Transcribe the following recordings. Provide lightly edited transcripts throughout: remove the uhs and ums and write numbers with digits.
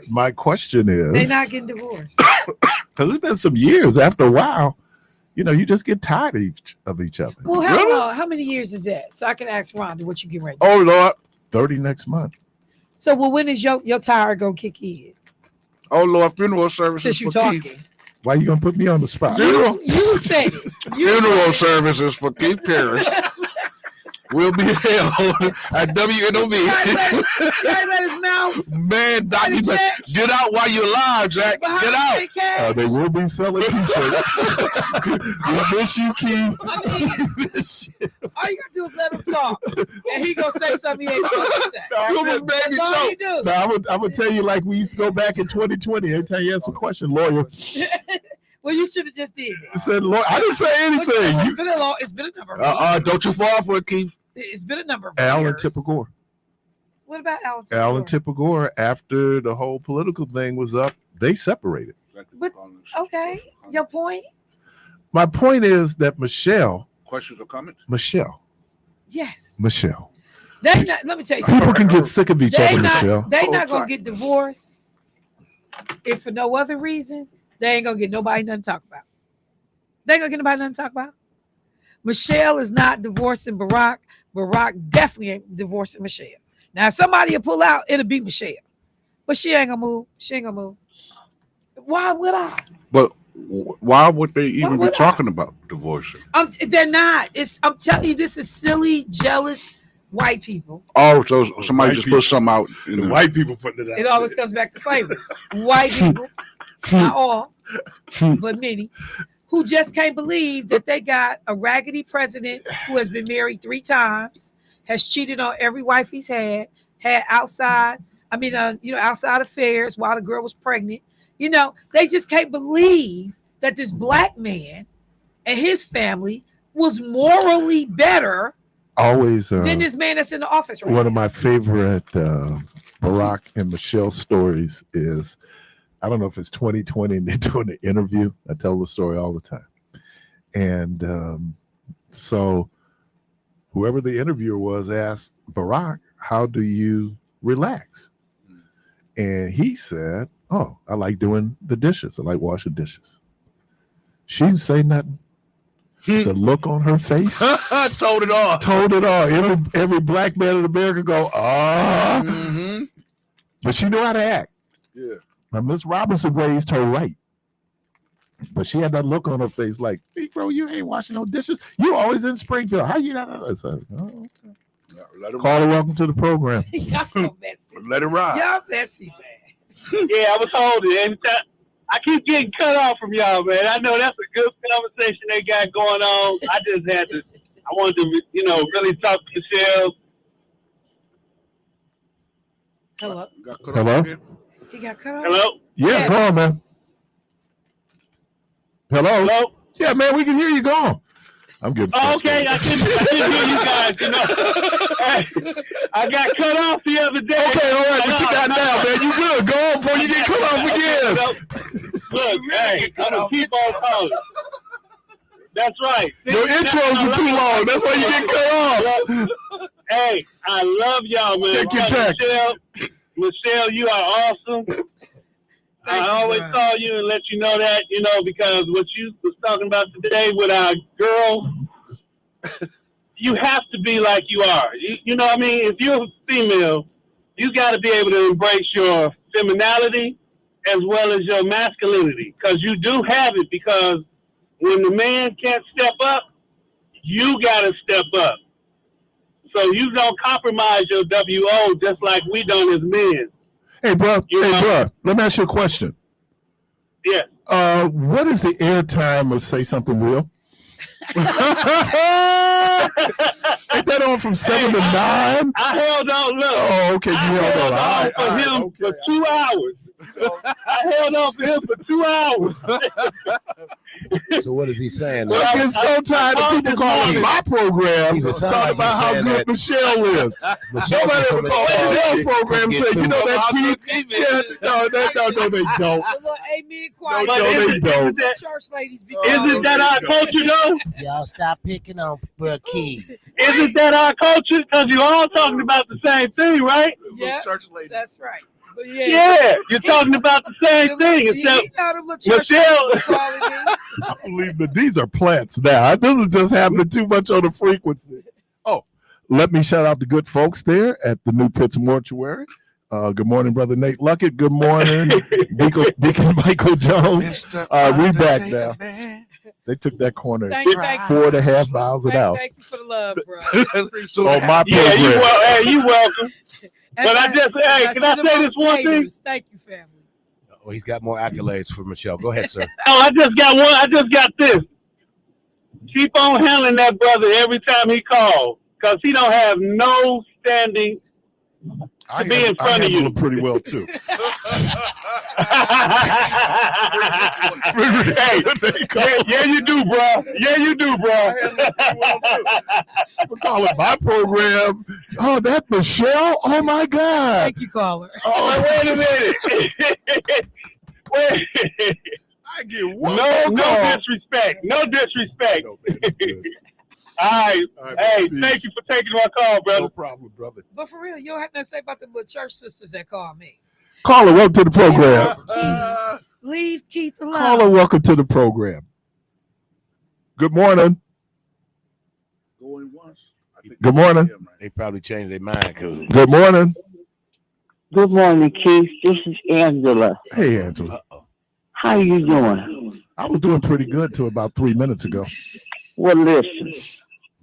divorced. My question is, They're not getting divorced. because it's been some years. After a while, you just get tired of each other. Well, how many years is that? So I can ask Rhonda what you get ready. Oh Lord, 30 next month. So, when is your tire gonna kick in? Oh Lord, funeral services Since you for talking, Keith. Why you gonna put me on the spot? you said it. Funeral services for Keith Parris will be held at WNOV. See how let his mouth. Man, Doc, you better get out while you're alive, Jack. Get out. They will be selling t-shirts. We miss you, Keith. I mean, all you gotta do is let him talk, and he gonna say something he ain't supposed to say. That's all you do. No, I'm gonna tell you like we used to go back in 2020. Every time you ask a question, lawyer. Well, you should have just did it. I said, lawyer. I didn't say anything. It's been a number of years. Don't you fall for it, Keith. It's been a number of Alan years. Tipper Gore. What about Alan Tipper? Alan Tipper Gore, after the whole political thing was up, they separated. But, okay, your point? My point is that Michelle. Questions or comments? Michelle. Yes. Michelle. They not. Let me tell you something. People can get sick of each other, Michelle. They not gonna get divorced if for no other reason. They ain't gonna get nobody nothing to talk about. They ain't gonna get nobody nothing to talk about. Michelle is not divorcing Barack. Barack definitely ain't divorcing Michelle. Now, if somebody will pull out, it'll be Michelle. But she ain't gonna move. She ain't gonna move. Why would I? But why would they even be talking about divorcing? They're not. I'm telling you, this is silly, jealous white people. Oh, so somebody just put something out. The white people putting it out. It always comes back to slavery. White people, not all, but many, who just can't believe that they got a raggedy president who has been married 3 times, has cheated on every wife he's had outside affairs while the girl was pregnant. They just can't believe that this black man and his family was morally better always than this man that's in the office right now. One of my favorite Barack and Michelle stories is, I don't know if it's 2020 and they're doing an interview. I tell the story all the time. And so whoever the interviewer was asked Barack, how do you relax? And he said, oh, I like doing the dishes. I like washing dishes. She didn't say nothing. The look on her face told it all. Every black man in America go, ah. Mm-hmm. But she knew how to act. Yeah. Now, Miss Robinson raised her right. But she had that look on her face like, hey, bro, you ain't washing no dishes. You always in Springfield. How you not? I said, oh, okay. Carla, welcome to the program. Y'all so messy. Let it ride. Y'all messy, man. Yeah, I was holding it. I keep getting cut off from y'all, man. I know that's a good conversation they got going on. I wanted to, really talk to Michelle. Hello? Hello? He got cut off? Hello? Yeah, go on, man. Hello? Hello? Yeah, man, we can hear you. Go on. I'm good. Okay, I can hear you guys. Hey, I got cut off the other day. Okay, all right, what you got now, man? You good? Go on before you get cut off again. Look, hey, I'm gonna keep on calling. That's right. Your intros are too long. That's why you get cut off. Hey, I love y'all, man. Check your text. Michelle, you are awesome. I always call you and let you know that, because what you was talking about today with our girls, you have to be like you are. You know what I mean? If you're a female, you got to be able to embrace your femininity as well as your masculinity, because you do have it, because when the man can't step up, you got to step up. So you don't compromise your WO just like we don't as men. Hey, bro. Let me ask you a question. Yeah. What is the airtime of Say Something Real? Ain't that on from 7 to 9? I held on. Look. Oh, okay. You held on for him for 2 hours. I held on for him for 2 hours. So what is he saying? I get so tired of people calling my program talking about how good Michelle is. Nobody ever called Michelle's program say, that Keith. Yeah, no, they don't. Amen. No, they don't. Church ladies be Isn't that our culture, though? Y'all stop picking on Keith. Isn't that our culture? Because you all talking about the same thing, right? Yeah, that's right. Yeah, you're talking about the same thing. You Except know them little church Michelle- folks calling me. I believe that these are plants now. This is just happening too much on the frequency. Oh, let me shout out the good folks there at the New Pitts Mortuary. Good morning, Brother Nate Luckett. Good morning, Deacon Michael Jones. We back now. They took that corner Thank you. 4.5 miles an hour. Thank you for the love, bro. It's appreciated. On my Yeah, program. you welcome. And But I just, hey, can I say this one thing? haters. Thank you, family. Oh, he's got more accolades for Michelle. Go ahead, sir. Oh, I just got one. I just got this. Keep on handling that brother every time he calls, because he don't have no standing I be in front of handle you. it pretty well too. Hey, yeah, you do, bro. Yeah, you do, bro. We're calling my program. Oh, that Michelle. Oh my God. Thank you, caller. Oh, wait a minute. Wait. I get one No call. disrespect. No disrespect. No, man, it's good. All right. Hey, peace. thank you for taking my call, brother. No problem, brother. But for real, you don't have nothing to say about the little church sisters that call me. Caller, welcome to the program. Leave Keith alone. Caller, welcome to the program. Good morning. Going once. Good morning. They probably changed their mind because Good morning. Good morning, Keith. This is Angela. Hey, Angela. uh-oh. How you doing? I was doing pretty good till about 3 minutes ago. Well, listen,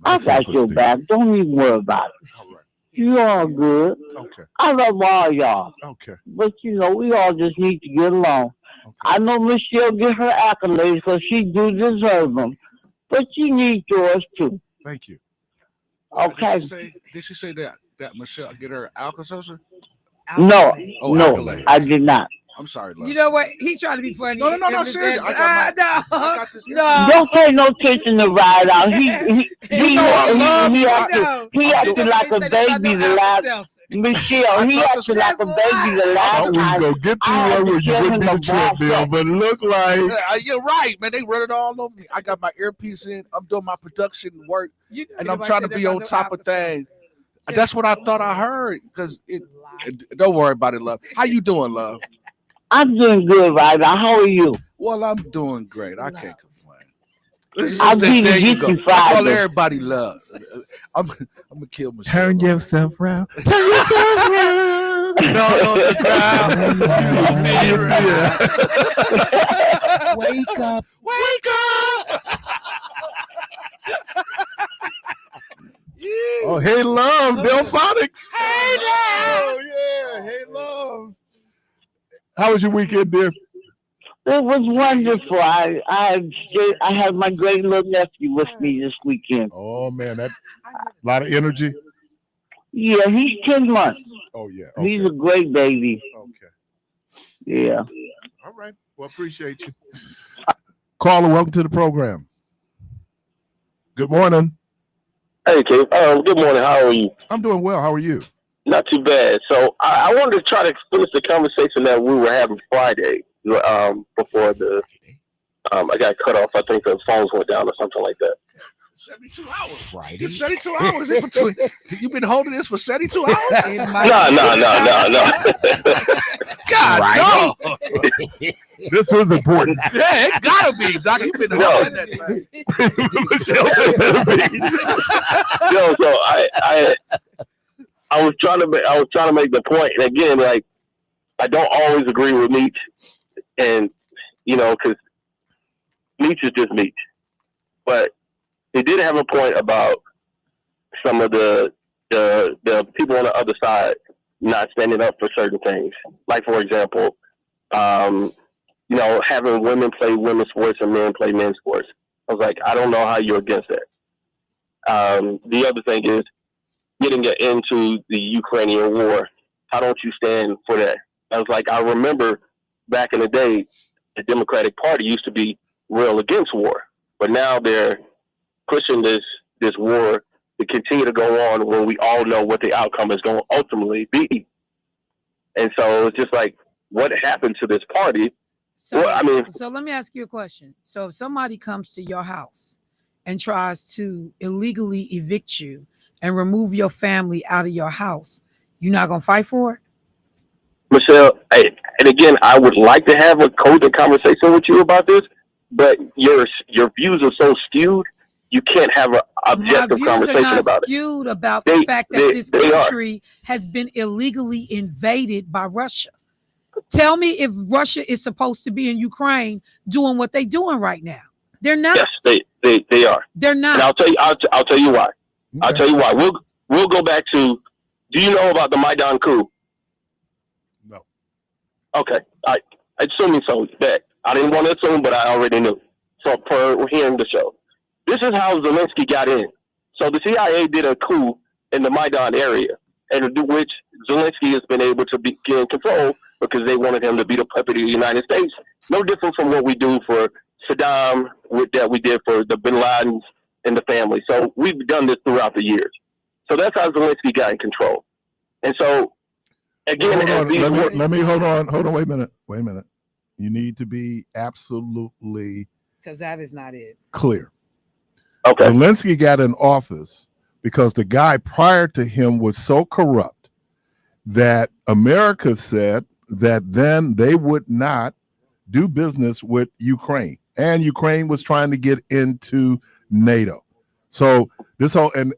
I got your Self-esteem. back. Don't even worry about it. All right. You all good. Okay. I love all y'all. Okay. But, you know, we all just need to get along. Okay. I know Michelle get her accolades because she do deserve them. But you need yours, too. Thank you. Okay. Did she say that Michelle get her Alka-Seltzer? No, Oh, no, accolades. I did not. I'm sorry, love. You know what? He trying to be funny. No, seriously. I got this. No. Don't pay no attention to Ride Out. He acted like a baby the last. Michelle, he acted like a baby the I last thought we was time. going to get through I one where you had to wouldn't be give the him the trip ball deal, back. but it looked like You're right, man. They run it all over me. I got my earpiece in. I'm doing my production work, and I'm trying to be on top of things. That's what I thought I heard. Because don't worry about it, love. How you doing, love? I'm doing good, Ride Out. How are you? Well, I'm doing great. I can't complain. I'll be There you get go. you I call Friday. everybody love. I'm gonna kill myself. turn yourself around. Turn yourself around. Wake up. Wake up! Oh, hey, love, Delphonics. Hey, love. Oh, yeah. Hey, love. How was your weekend, dear? It was wonderful. I had my great little nephew with me this weekend. Oh, man, that a lot of energy. Yeah, he's 10 months. Oh, yeah. He's Okay. a great baby. Okay. Yeah. All right. Well, appreciate you. Caller, welcome to the program. Good morning. Hey, Keith. Good morning. How are you? I'm doing well. How are you? Not too bad. So I wanted to try to finish the conversation that we were having Friday before I got cut off. I think the phones went down or something like that. 72 hours. Friday. 72 hours in between. You've been holding this for 72 hours? No. God, Right. no. This is important. Yeah, it gotta be, Doc. You've been holding that thing. Michelle said it better be. Yo, so I was trying to make the point, and again, like I don't always agree with Meech, and because Meech is just Meech, but he did have a point about some of the people on the other side not standing up for certain things. Like, for example, having women play women's sports and men play men's sports. I was like, I don't know how you're against that. The other thing is getting into the Ukrainian war. How don't you stand for that? I was like, I remember back in the day, the Democratic Party used to be real against war, but now they're pushing this war to continue to go on when we all know what the outcome is going to ultimately be. And so it's just like, what happened to this party? So, Well, I mean- so let me ask you a question. So if somebody comes to your house and tries to illegally evict you and remove your family out of your house, you're not gonna fight for it? Michelle, and again, I would like to have a cogent conversation with you about this, but your views are so skewed. You can't have an objective My views conversation are not about skewed about the fact that this country has been illegally invaded by Russia. Tell me if Russia is supposed to be in Ukraine doing what they're doing right now. They're not. Yes, they are. They're not. And I'll tell you why. Okay. I'll tell you why. We'll go back to. Do you know about the Maidan coup? No. Okay. Assuming so. That I didn't want to assume, but I already knew. So per hearing the show, this is how Zelensky got in. So the CIA did a coup in the Maidan area, and which Zelensky has been able to gain control because they wanted him to be the puppet of the United States. No different from what we do for Saddam, that we did for the Bin Ladens and the family. So we've done this throughout the years. So that's how Zelensky got in control. And so, again, let me hold on. Wait a minute. You need to be absolutely, because that is not it, clear. Okay. Zelensky got in office because the guy prior to him was so corrupt that America said that then they would not do business with Ukraine. And Ukraine was trying to get into NATO. So this whole and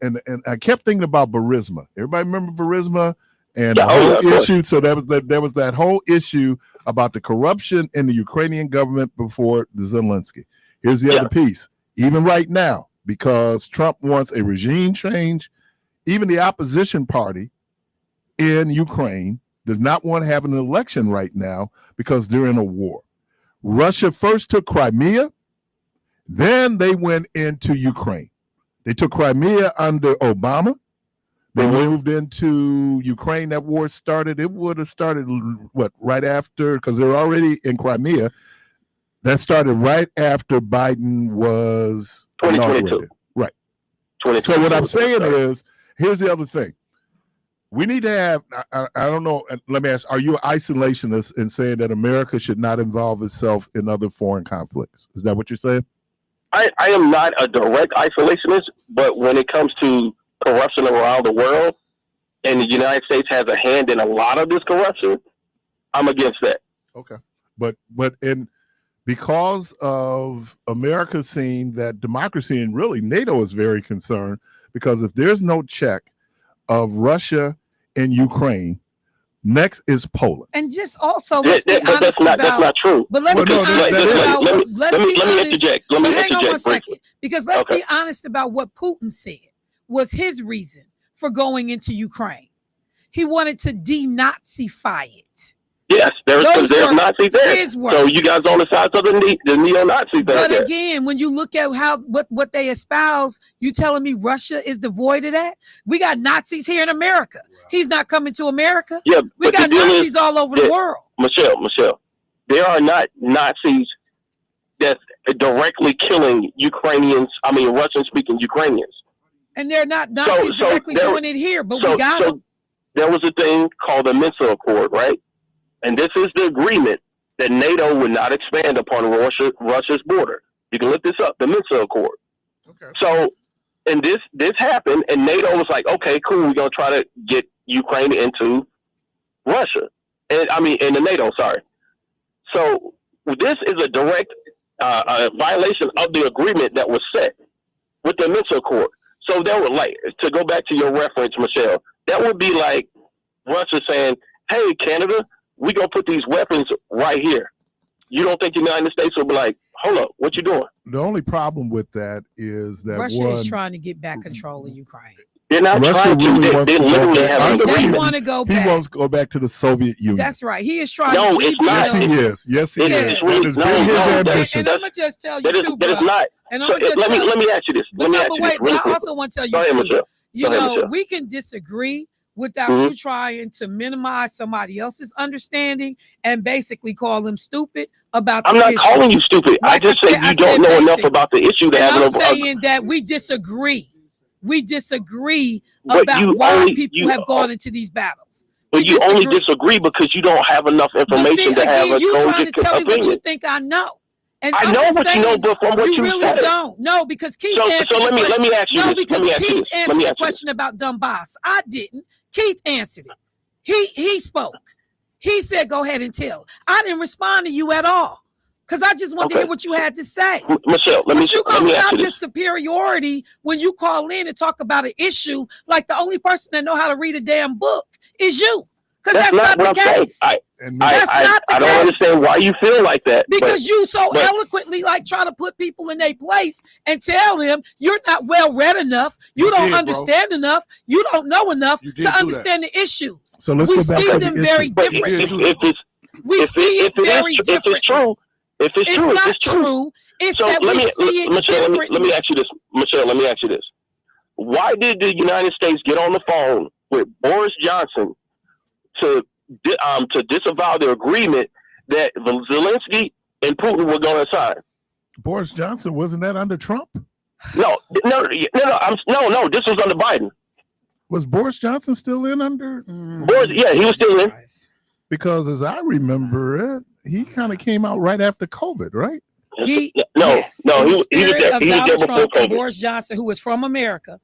I kept thinking about Burisma. Everybody remember Burisma and the whole issue? So there was that whole issue about the corruption in the Ukrainian government before Zelensky. Here's the other piece. Even right now, because Trump wants a regime change, even the opposition party in Ukraine does not want to have an election right now because they're in a war. Russia first took Crimea, then they went into Ukraine. They took Crimea under Obama. They moved into Ukraine. That war started. It would have started right after, because they're already in Crimea. That started right after Biden was 2022. Right. So what I'm saying is, here's the other thing. We need to have, I don't know, let me ask, are you an isolationist in saying that America should not involve itself in other foreign conflicts? Is that what you're saying? I am not a direct isolationist, but when it comes to corruption around the world, and the United States has a hand in a lot of this corruption, I'm against that. Okay. But because of America seeing that democracy, and really NATO is very concerned, because if there's no check of Russia and Ukraine, next is Poland. And just also, let's be honest that's not true. But let's be honest about. Let me interject. Let me hang interject on one second, because let's be honest about what Putin said was his reason for going into Ukraine. He wanted to denazify it. Yes, there's Nazis there. So you guys on the side of the neo-Nazis there. But again, when you look at what they espouse, you telling me Russia is devoid of that? We got Nazis here in America. He's not coming to America. Yeah, we got Nazis all over the world. Michelle, there are not Nazis that's directly killing Russian-speaking Ukrainians. And they're not Nazis directly doing it here, but we got them. There was a thing called the Minsk Accord, right? And this is the agreement that NATO would not expand upon Russia's border. You can look this up, the Minsk Accord. Okay. So, and this happened, and NATO was like, okay, cool, we're going to try to get Ukraine into Russia. Into NATO, sorry. So, this is a direct violation of the agreement that was set with the Minsk Accord. So, that would, to go back to your reference, Michelle, that would be like Russia saying, hey, Canada, we gonna put these weapons right here. You don't think the United States will be like, hold up, what you doing? The only problem with that is that Russia is trying to get back control of Ukraine. They're not trying to. They literally have an agreement. They want to go back. He wants to go back to the Soviet Union. That's right. He is trying. No, it's not. Yes, he is. Yes, he is. That has been his ambition. And I'm gonna just tell you too, that is not. And let me ask you this. But I also want to tell you too. You know, we can disagree without you trying to minimize somebody else's understanding and basically call them stupid about the issue. I'm not calling you stupid. I just said you don't know enough about the issue to have I'm saying that we disagree. We disagree about why people have gone into these battles. But you only disagree because you don't have enough information to have a cogent opinion. You trying to tell me what you think I know. And I know what you know, but from what you really said, don't. No, because Keith answered. So let me ask you this. No, because Keith answered the question about Donbass. I didn't. Keith answered it. He spoke. He said, go ahead and tell. I didn't respond to you at all because I just wanted to hear what you had to say. Michelle, let me you gonna ask stop you this superiority when you call in and talk about an issue like the only person that know how to read a damn book is you. Because that's not the case. I don't understand why you feel like that. Because you so eloquently like try to put people in their place and tell them you're not well read enough. You don't understand enough. You don't know enough to understand the issues. So let's go back to the issue. Very differently. We see it very differently. If it's true, not true. It's that we see it differently. Let me ask you this, Michelle. Let me ask you this: why did the United States get on the phone with Boris Johnson to disavow the agreement that Zelensky and Putin were going to sign? Boris Johnson, wasn't that under Trump? No. This was under Biden. Was Boris Johnson still in under? Boris, yeah, he was still in. Because as I remember it, he kind of came out right after COVID, right? He was there before COVID. Boris Johnson, who was from America.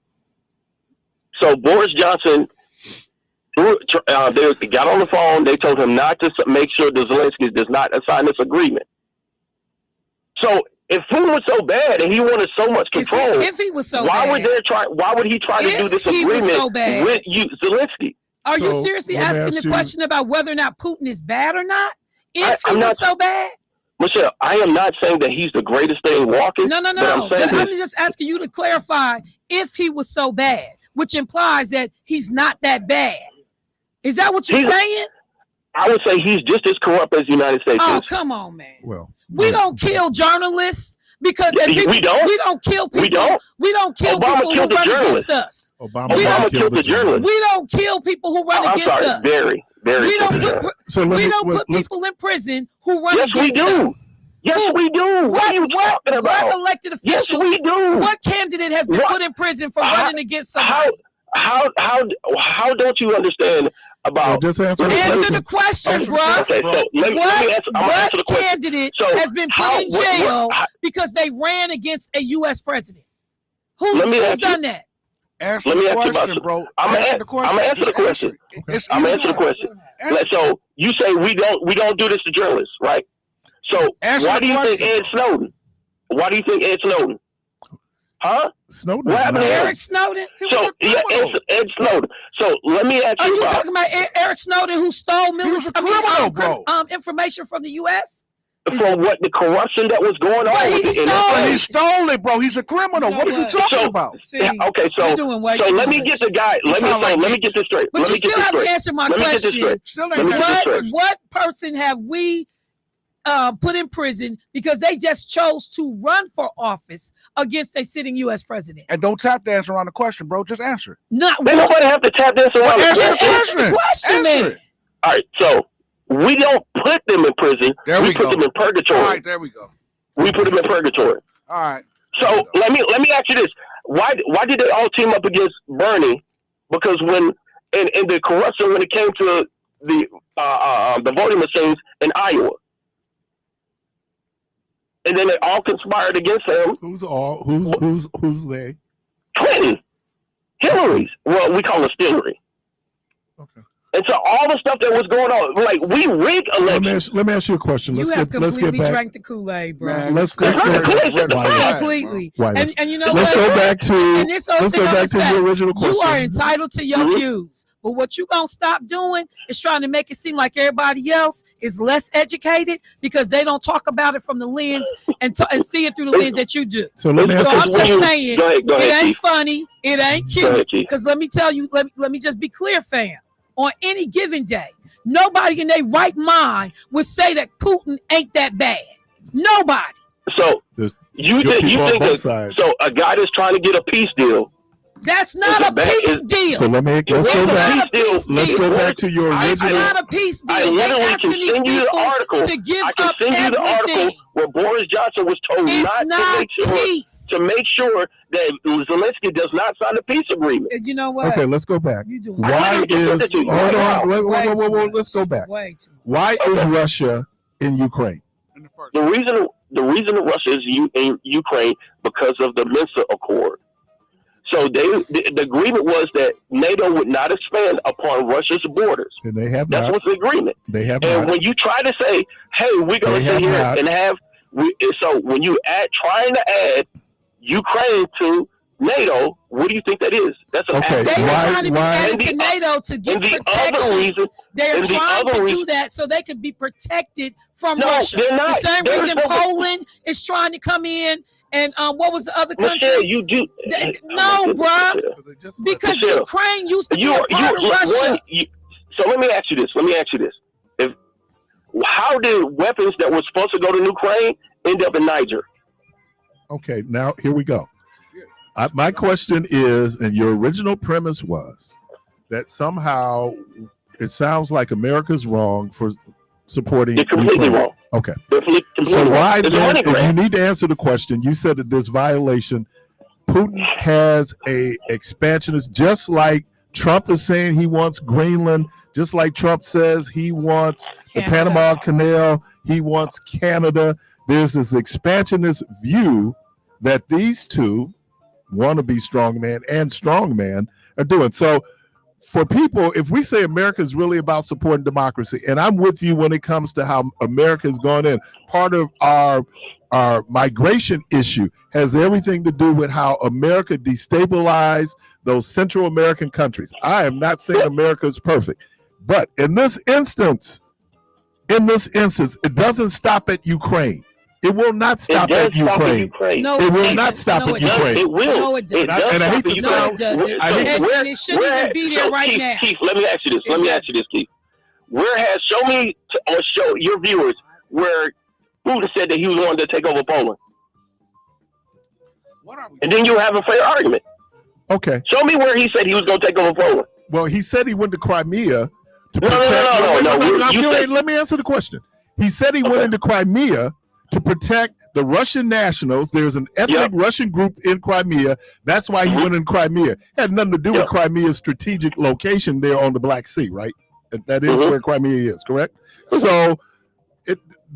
So Boris Johnson, they got on the phone. They told him not to make sure the Zelensky does not sign this agreement. So if Putin was so bad and he wanted so much control, if he was so why bad, why would he try to do this agreement with Zelensky? Are you seriously asking the question about whether or not Putin is bad or not? If he was so bad? Michelle, I am not saying that he's the greatest thing walking. No. I'm just asking you to clarify if he was so bad, which implies that he's not that bad. Is that what you're saying? I would say he's just as corrupt as the United States is. Oh, come on, man. Well, we don't kill journalists because we don't. We don't kill people. We don't kill Obama people killed who run journalist. against us. Obama killed the journalist. We don't kill people who run against us. Very. We don't put people in prison who run against us. Yes, we do. What are you talking about? What elected official? Yes, we do. What candidate has been put in prison for running against somebody? How don't you understand about? Just answer the question, bro. Okay, so what candidate has been put in jail because they ran against a U.S. president? Who's done that? Answer the question, bro. I'm gonna answer the question. I'm gonna answer the question. So you say we don't do this to journalists, right? So why do you think Ed Snowden? Why do you think Ed Snowden? Huh? Snowden. What happened to Eric Snowden? So Ed Snowden. So let me ask you. Are you talking about Eric Snowden who stole information from the U.S.? From what the corruption that was going on? He stole it, bro. He's a criminal. What are you talking about? Okay, so let me get the guy. Let me get this straight. But you still haven't answered my question. What person have we put in prison because they just chose to run for office against a sitting U.S. president? And don't tap dance around the question, bro. Just answer it. Nobody have to tap dance around the question, man. All right, so we don't put them in prison. We put them in purgatory. All right, there we go. We put them in purgatory. All right. So let me ask you this: Why did they all team up against Bernie? Because when in the corruption when it came to the voting machines in Iowa, and then they all conspired against him. Who's they? Clinton, Hillary's. Well, we call her Hillary. Okay. And so all the stuff that was going on, like we rigged elections. Let me ask you a question. Let's get back. Drank the Kool-Aid, bro. Man, let's go completely. And you know let's what? Go back to the original question. You are entitled to your views, but what you gonna stop doing is trying to make it seem like everybody else is less educated because they don't talk about it from the lens and see it through the lens that you do. So let me. I'm just saying, go ahead, it ain't funny, it ain't cute. Because let me tell you, let me just be clear, fam. On any given day, nobody in their right mind would say that Putin ain't that bad. Nobody. So you think that? So a guy that's trying to get a peace deal. That's not a peace deal. So let's go back to your original. It's not a peace deal. I literally can send you the article. To give I can send you the article where Boris Johnson was told to make sure that Zelensky does not sign a peace agreement. You know what? Okay, let's go back. Why is hold on? Let's go back. Why is Russia in Ukraine? The reason Russia is in Ukraine because of the Minsk Accord. So the agreement was that NATO would not expand upon Russia's borders. And they have That's not. what's the agreement. They have And not. when you try to say, "Hey, we're going to sit here not. and have," so when you trying to add Ukraine to NATO, what do you think that is? That's an Okay, They were why- trying to be why- added to NATO to get And the other protection. reason, They're and the trying other to reason- do that so they could be protected from No, Russia. they're not. The same There's reason no- Poland is trying to come in. And what was the other Michelle, country? you do. No, bruh. Because Michelle, Ukraine used to be a you part of look, Russia. so let me ask you this. How did weapons that were supposed to go to Ukraine end up in Niger? Okay, now here we go. My question is, and your original premise was that somehow it sounds like America's wrong for supporting They're completely Ukraine. wrong. Okay. They're completely So wrong. why It's a then, money if you grab. need to answer the question, you said that this violation, Putin has a expansionist, just like Trump is saying he wants Greenland, just like Trump says he wants the Canada. Panama Canal, he wants Canada. There's this expansionist view that these two, wannabe strongman and strongman, are doing. So for people, if we say America is really about supporting democracy, and I'm with you when it comes to how America's gone in, part of our migration issue has everything to do with how America destabilized those Central American countries. I am not saying America is perfect, but in this instance, it doesn't stop at Ukraine. It will not stop It does at stop at Ukraine. Ukraine. No, It will doesn't. not stop No, at it doesn't. Ukraine. It will. No, it doesn't. It does And I hate stop to at No, sound- it doesn't. I hate- And it shouldn't even be there right Keith, now. Keith, let me ask you this. It Keith. Show your viewers where Putin said that he was going to take over Poland. What are we? And then you have a fair argument. Okay. Show me where he said he was going to take over Poland. Well, he said he went to Crimea to No, no, protect. no. I'm You getting said- ready. Let me answer the question. He said he went Okay. into Crimea to protect the Russian nationals. There's an ethnic Yep. Russian group in Crimea. That's why he Mhm. went in Crimea. Had nothing to do with Yep. Crimea's strategic location there on the Black Sea, right? That is Mhm. where Crimea is, correct? Mhm. So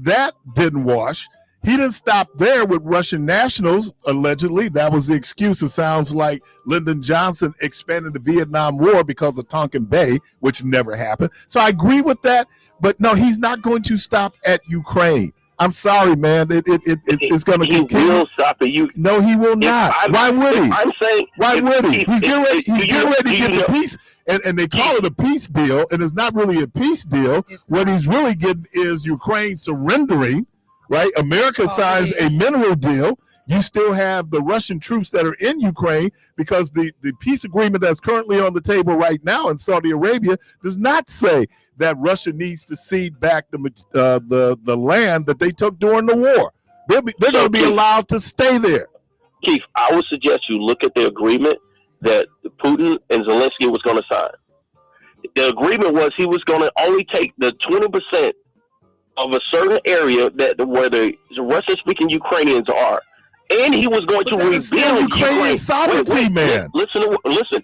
that didn't wash. He didn't stop there with Russian nationals, allegedly. That was the excuse. It sounds like Lyndon Johnson expanded the Vietnam War because of Tonkin Bay, which never happened. So I agree with that. But no, he's not going to stop at Ukraine. I'm sorry, man. It's going to He continue. will stop it. You. No, he will not. Why would he? I'm saying. Why would he? He's getting ready. He's getting ready to do get you the know- peace, and they call it a peace deal, and it's not really a peace deal. It's What not. he's really getting is Ukraine surrendering, right? America That's all signs it a is. mineral deal. You still have the Russian troops that are in Ukraine because the peace agreement that's currently on the table right now in Saudi Arabia does not say that Russia needs to cede back the land that they took during the war. They're going to be allowed to stay there. Keith, I would suggest you look at the agreement that Putin and Zelensky was going to sign. The agreement was he was going to only take the 20% of a certain area where the Russian-speaking Ukrainians are, and he was going to But that is still rebuild Ukrainian Ukraine. sovereignty, man. Listen.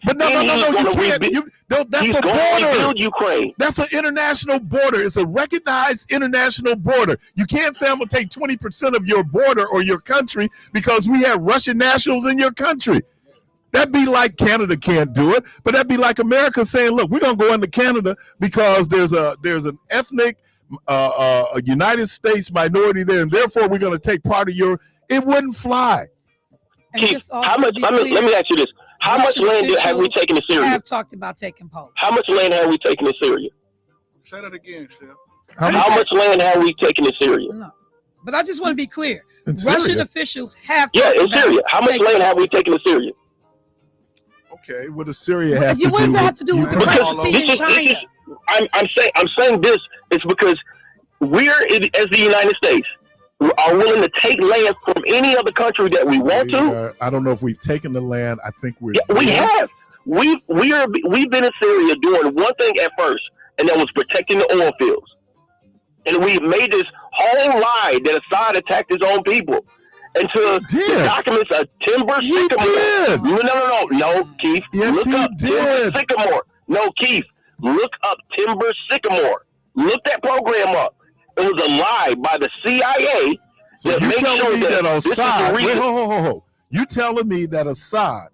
But no, And he was you gonna can't. That's He's a going to border. rebuild Ukraine. That's an international border. It's a recognized international border. You can't say I'm going to take 20% of your border or your country because we have Russian nationals in your country. That'd be like Canada can't do it, but that'd be like America saying, "Look, we're going to go into Canada because there's an ethnic a United States minority there, and therefore we're going to take part of your." It wouldn't fly. And Keith, just also how much? to be Let clear, me ask you this: how much Russian land have we officials taken in Syria? have talked about taking Poland. How much land have we taken in Syria? Say that again, Chef. How much land have we taken in Syria? No. But I just want to be clear. In Russian Syria? officials have Yeah, talked in about Syria. How much taking land have we taken in Syria? Okay, what does Syria have to do? What does that have to do with the Ukraine? presidency in China? I'm saying this. It's because as the United States are willing to take land from any other country that we want to. I don't know if we've taken the land. I think we're. Yeah, we have. We've been in Syria doing one thing at first, and that was protecting the oil fields. And we made this whole lie that Assad attacked his own people. And to the documents a timber sycamore. No, Keith. Yes, look he up did. Timber sycamore. No, Keith. Look up timber sycamore. Look that program up. It was a lie by the CIA. So that you makes telling sure me that this is the Assad? Wait, reason. ho. You telling me that Assad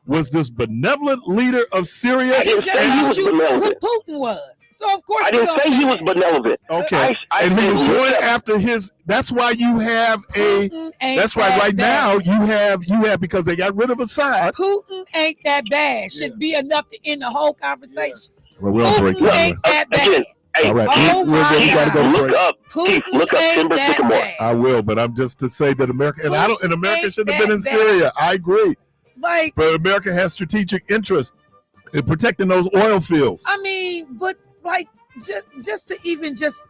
was this benevolent leader of Syria. I didn't say he was who benevolent. Putin was. So of course I didn't say he was benevolent. Okay, I and he said was look going up. after his. That's why you have a. Putin ain't That's why that right now bad. you have because they got rid of Assad. Putin ain't that bad. Should be enough to end the whole conversation. Well, we'll break Putin it. ain't that bad. Again, hey, All right, Oh we my gotta go God. to look break. up. Keith, Putin look up ain't Timber that Sycamore. bad. I will, but I'm just to say that America and America ain't shouldn't have been in that Syria. I agree, Like, but America has strategic interest in protecting those oil fields. I mean, but like just to even just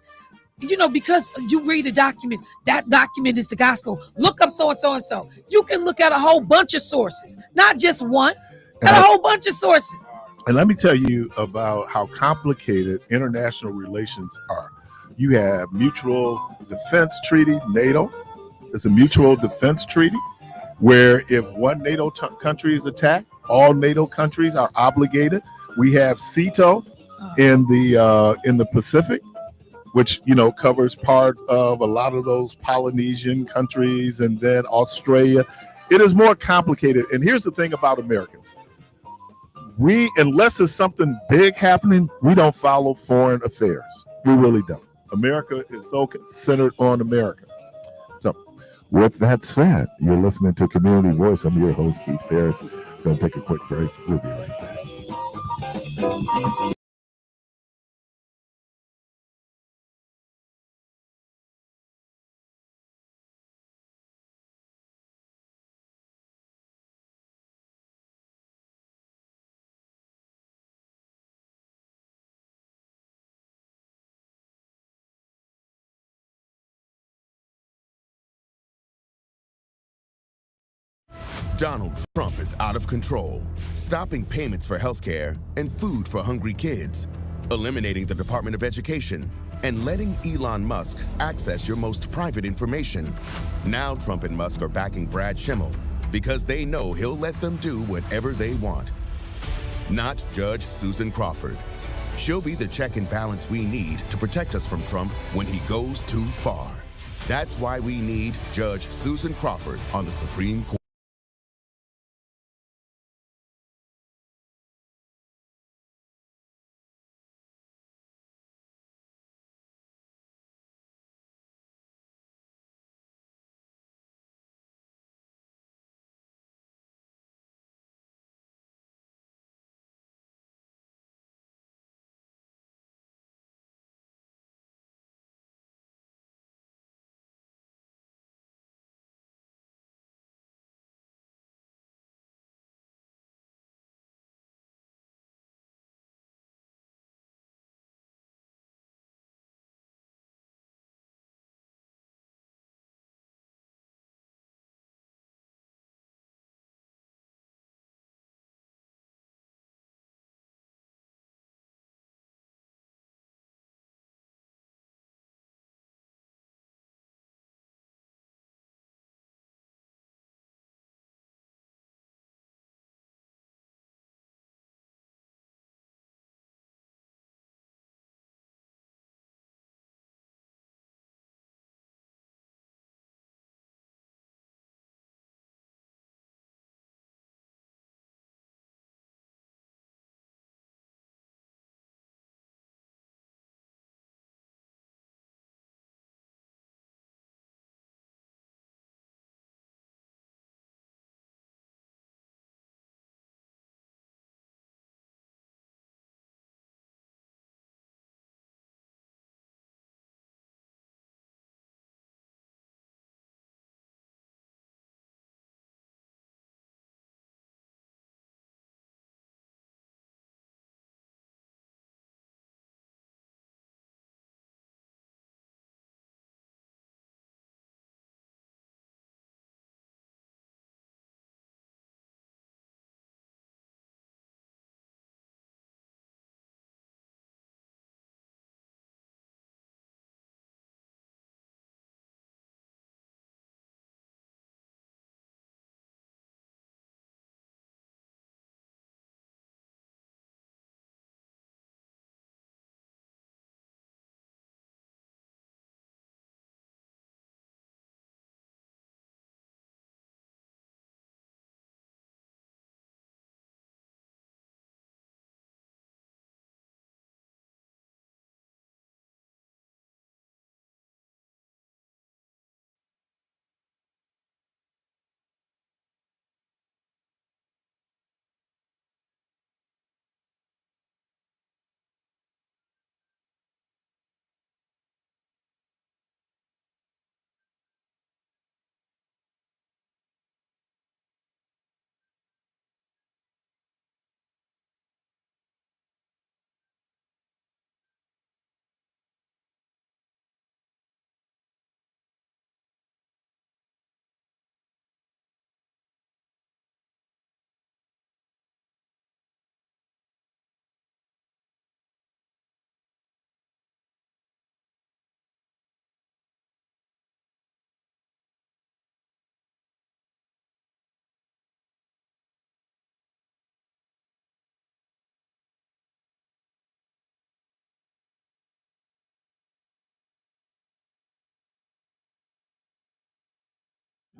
because you read a document, that document is the gospel. Look up so and so and so. You can look at a whole bunch of sources, not just one, at a whole bunch of sources. And let me tell you about how complicated international relations are. You have mutual defense treaties. NATO is a mutual defense treaty where if one NATO country is attacked, all NATO countries are obligated. We have CETO in the Pacific, which covers part of a lot of those Polynesian countries, and then Australia. It is more complicated. And here's the thing about Americans. We, unless there's something big happening, we don't follow foreign affairs. We really don't. America is so centered on America. So with that said, you're listening to Community Voice. I'm your host, Keith Parris. Going to take a quick break. We'll be right back. Donald Trump is out of control, stopping payments for healthcare and food for hungry kids, eliminating the Department of Education, and letting Elon Musk access your most private information. Now Trump and Musk are backing Brad Schimmel because they know he'll let them do whatever they want. Not Judge Susan Crawford. She'll be the check and balance we need to protect us from Trump when he goes too far. That's why we need Judge Susan Crawford on the Supreme Court.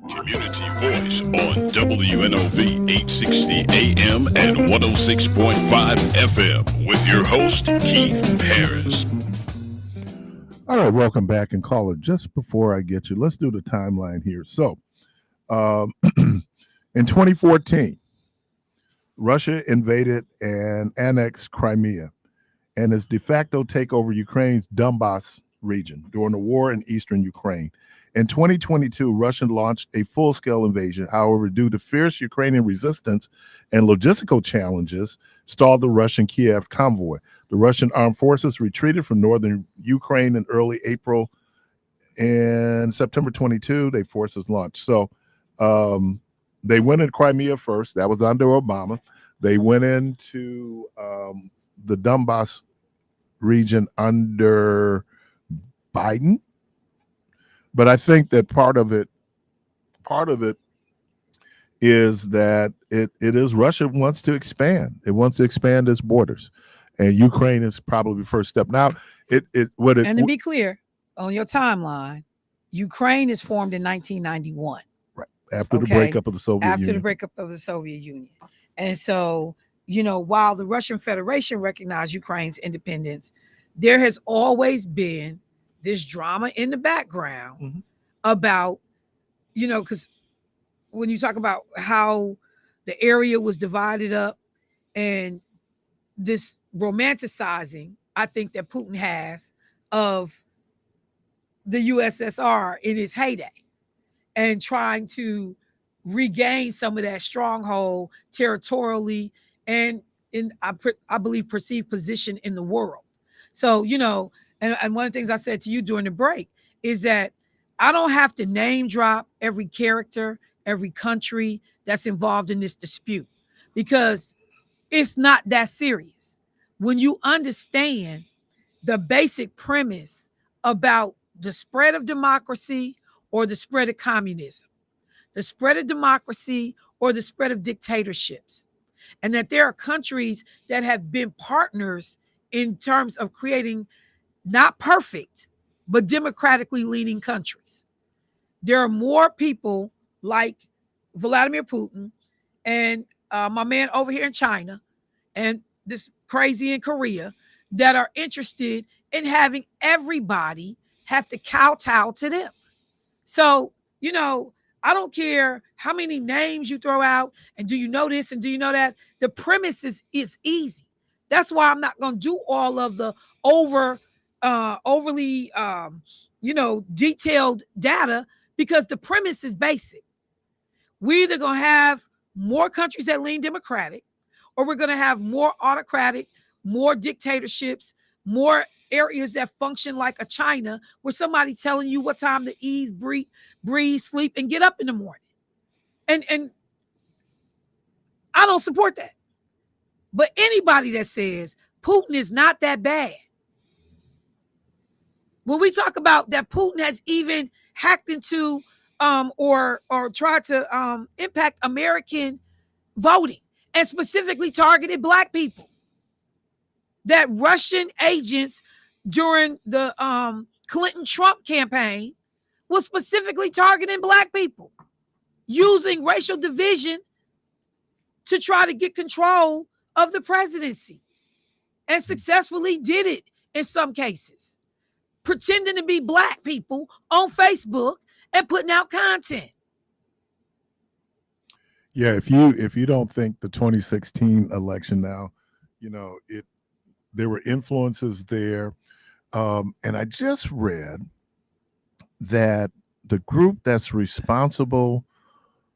Community Voice on WNOV 860 AM and 106.5 FM with your host, Keith Parris. All right, welcome back. And caller, just before I get you, let's do the timeline here. So in 2014, Russia invaded and annexed Crimea and its de facto take over Ukraine's Donbas region during the war in eastern Ukraine. In 2022, Russia launched a full-scale invasion. However, due to fierce Ukrainian resistance and logistical challenges, stalled the Russian Kiev convoy. The Russian armed forces retreated from northern Ukraine in early April. And September 22, their forces launched. So they went in Crimea first. That was under Obama. They went into the Donbas region under Biden. But I think that part of it is that it is Russia wants to expand. It wants to expand its borders, and Ukraine is probably the first step. Now, and to be clear, on your timeline, Ukraine is formed in 1991. Right after the breakup of the Soviet Union. After the breakup of the Soviet Union, and so while the Russian Federation recognized Ukraine's independence, there has always been this drama in the background about, because when you talk about how the area was divided up and this romanticizing, I think that Putin has of the USSR in its heyday and trying to regain some of that stronghold territorially and in, I believe, perceived position in the world. So, and one of the things I said to you during the break is that I don't have to name drop every character, every country that's involved in this dispute, because it's not that serious. When you understand the basic premise about the spread of democracy or the spread of communism, the spread of democracy or the spread of dictatorships, and that there are countries that have been partners in terms of creating not perfect, but democratically leaning countries. There are more people like Vladimir Putin and my man over here in China and this crazy in Korea that are interested in having everybody have to kowtow to them. So, I don't care how many names you throw out and do you know this and do you know that? The premise is easy. That's why I'm not going to do all of the overly, detailed data, because the premise is basic. We're either going to have more countries that lean democratic, or we're going to have more autocratic, more dictatorships, more areas that function like a China, where somebody telling you what time to eat, breathe, sleep, and get up in the morning. And I don't support that. But anybody that says Putin is not that bad, when we talk about that Putin has even hacked into or tried to impact American voting and specifically targeted Black people, that Russian agents during the Clinton-Trump campaign was specifically targeting Black people, using racial division to try to get control of the presidency, and successfully did it in some cases, pretending to be Black people on Facebook and putting out content. Yeah, if you don't think the 2016 election now, there were influences there. And I just read that the group that's responsible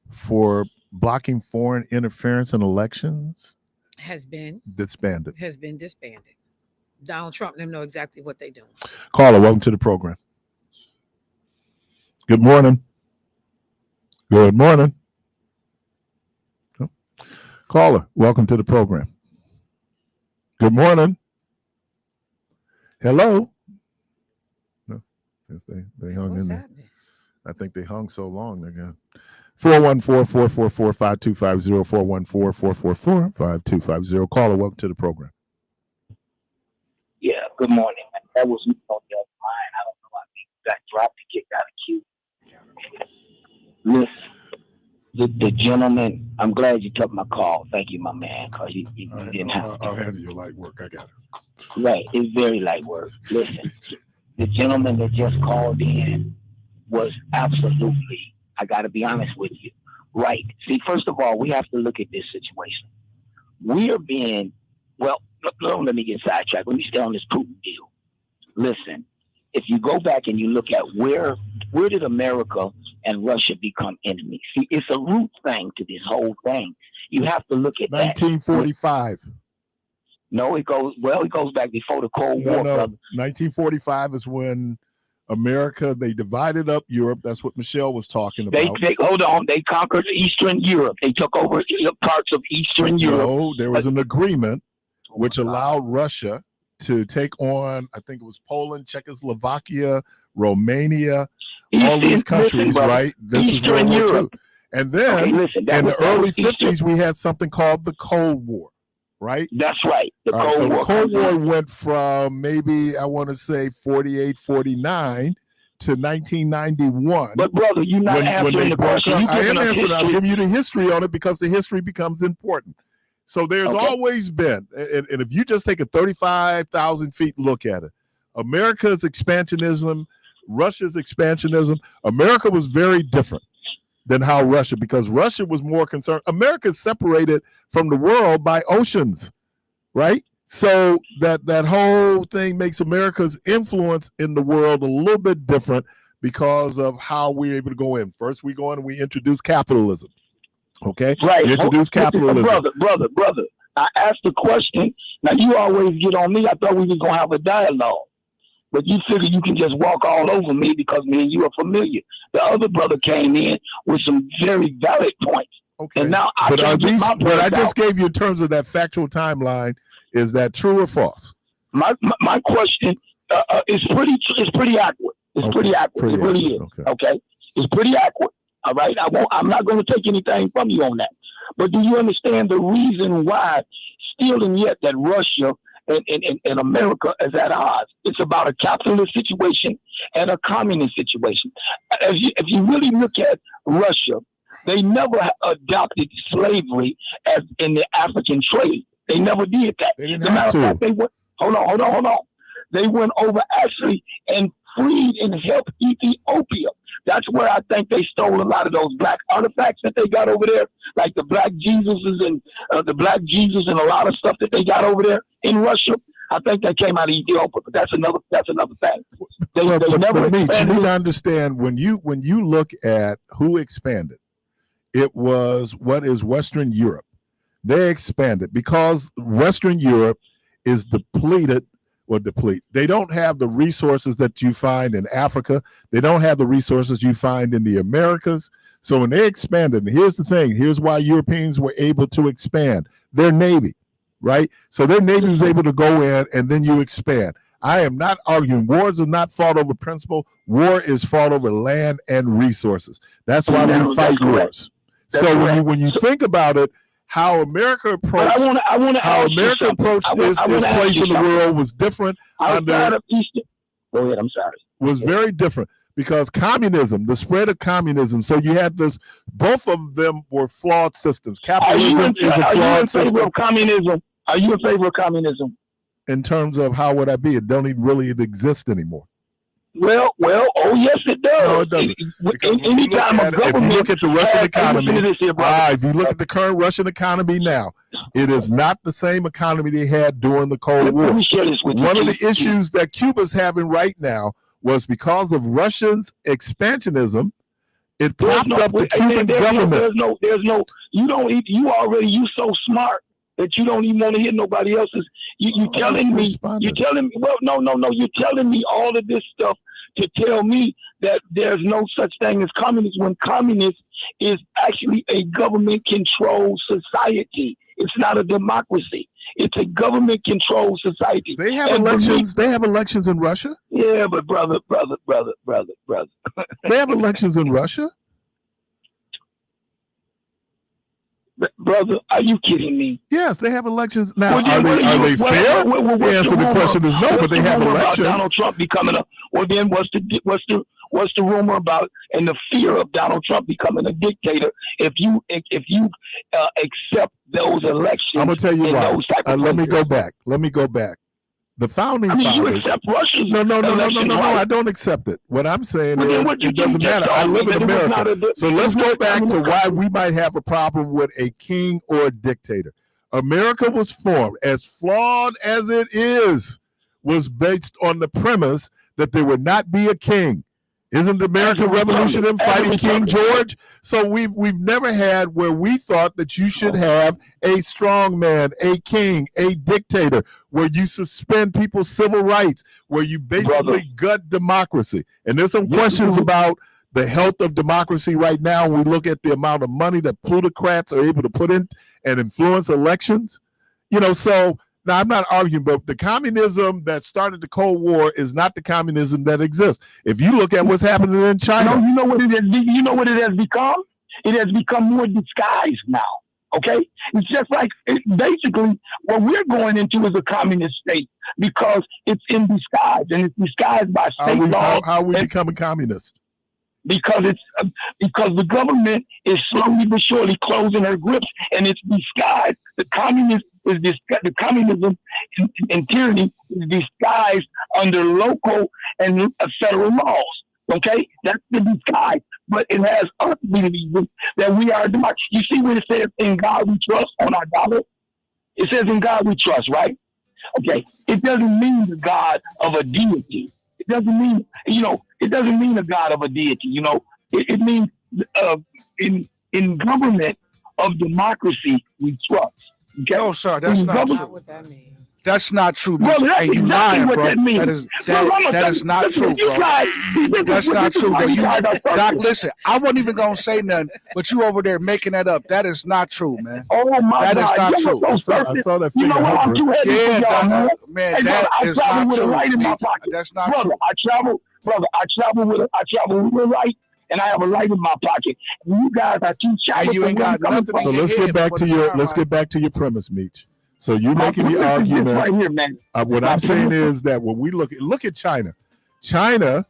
for blocking foreign interference in elections has been disbanded. Donald Trump and them know exactly what they're doing. Caller, welcome to the program. Good morning. Good morning. Caller, welcome to the program. Good morning. Hello. No, they hung in there. Happening? I think they hung so long. They're gone. 414-444-5250, 414-444-5250. Caller, welcome to the program. Yeah, good morning. That was me on the other line. I don't know why people got dropped and kicked out of queue. Listen, the gentleman, I'm glad you took my call. Thank you, my man, because you didn't have to. I'll handle your light work. I got it. Right, it's very light work. Listen, the gentleman that just called in was absolutely, I got to be honest with you, right. See, first of all, we have to look at this situation. We are being, well, don't let me get sidetracked. Let me stay on this Putin deal. Listen, if you go back and you look at where did America and Russia become enemies? See, it's a root thing to this whole thing. You have to look at 1945. No, it goes back before the Cold War, brother. 1945 is when America, they divided up Europe. That's what Michelle was talking about. They hold on. They conquered Eastern Europe. They took over parts of Eastern Europe. No, there was an agreement which allowed Russia to take on, I think it was Poland, Czechoslovakia, Romania, all these countries, right? This is World War II. And then in the early 50s, we had something called the Cold War, right? That's right. The Cold War went from maybe, I want to say 48, 49 to 1991. But brother, you're not answering the question. I am answering. I'll give you the history on it because the history becomes important. So there's always been, and if you just take a 35,000 feet look at it, America's expansionism, Russia's expansionism, America was very different than how Russia, because Russia was more concerned. America is separated from the world by oceans, right? So that whole thing makes America's influence in the world a little bit different because of how we're able to go in. First, we go in and we introduce capitalism. Okay, right. You introduce capitalism. Brother. I asked the question. Now you always get on me. I thought we was gonna have a dialogue, but you figure you can just walk all over me because me and you are familiar. The other brother came in with some very valid points. Okay, and now what I just gave you in terms of that factual timeline, is that true or false? My question is pretty accurate. It's pretty accurate. It really is. Okay, it's pretty accurate. All right, I'm not going to take anything from you on that. But do you understand the reason why still and yet that Russia and America is at odds? It's about a capitalist situation and a communist situation. If you really look at Russia, they never adopted slavery as in the African trade. They never did that. They didn't have to. Fact, hold on. They went over actually and freed and helped Ethiopia. That's where I think they stole a lot of those black artifacts that they got over there, like the black Jesuses and a lot of stuff that they got over there in Russia. I think that came out of Ethiopia, but that's another thing. They never you need expanded. to understand when you look at who expanded, it was what is Western Europe. They expanded because Western Europe is depleted. They don't have the resources that you find in Africa. They don't have the resources you find in the Americas. So when they expanded, and here's the thing, here's why Europeans were able to expand. Their Navy, right? So their Navy was able to go in and then you expand. I am not arguing. Wars are not fought over principle. War is fought over land and resources. That's why we fight wars. So when you think about it, how America approached this place in the world was different. Outside of Eastern. Go ahead, I'm sorry. Was very different because communism, the spread of communism. So you had this, both of them were flawed systems. Capitalism is a flawed system. Are you in favor of communism? In terms of how would I be? It don't even really exist anymore. Well, oh yes, it does. No, it doesn't. Anytime a government, if you look at the Russian economy, if you look at the current Russian economy now, it is not the same economy they had during the Cold War. One of the issues that Cuba's having right now was because of Russia's expansionism. It propped up the Cuban government. You so smart that you don't even want to hear nobody else's. You're telling me, you're telling me all of this stuff to tell me that there's no such thing as communism when communist is actually a government-controlled society. It's not a democracy. It's a government-controlled society. They have elections. They have elections in Russia. Yeah, but brother. They have elections in Russia. Brother, are you kidding me? Yes, they have elections now. Are they fair? The answer to the question is no, but they have elections. Donald Trump becoming a. Well, then what's the what's the rumor about and the fear of Donald Trump becoming a dictator if you accept those elections? I'm gonna tell you why. Let me go back. The founding fathers. You accept Russia's No. election, right? I don't accept it. What I'm saying is, what you it doesn't just matter. told I me live in that it was not America. So let's go back to why we might have a problem with a king or a dictator. America was formed, as flawed as it is, was based on the premise that there would not be a king. Isn't the American Revolution in fighting King George? So we've never had where we thought that you should have a strong man, a king, a dictator, where you suspend people's civil rights, where you basically gut democracy. And there's some questions about the health of democracy right now. We look at the amount of money that plutocrats are able to put in and influence elections. So now I'm not arguing, but the communism that started the Cold War is not the communism that exists. If you look at what's happening in China. No, you know what it is? You know what it has become? It has become more disguised now. Okay? It's just like, basically, what we're going into is a communist state because it's in disguise, and it's disguised by state law. How are we becoming communist? Because the government is slowly but surely closing her grips, and it's disguised. The communism and tyranny is disguised under local and federal laws. Okay, that's the disguise, but it has us believing that we are a democracy. You see what it says, "In God we trust" on our dollar. It says, "In God we trust," right? Okay, it doesn't mean the God of a deity. It doesn't mean, it doesn't mean a God of a deity. It means in government of democracy we trust. Okay? No, sir, that's not true. What that means. That's not true, bro. Hey, you lying, bro. That is not true, bro. That's not true, bro. Doc, listen, I wasn't even gonna say nothing, but you over there making that up. That is not true, man. Oh my God, that is not true. I saw that. You know what? I'm too heavy for y'all, man. Man, Hey, that brother, is I travel not with true. a light in my pocket. That's not brother, true. I travel with a light, and I have a light in my pocket. You guys are too shy. You ain't got nothing. So let's get back to your premise, Meech. So you're making the argument right here, man. What I'm saying is that when we look at China, China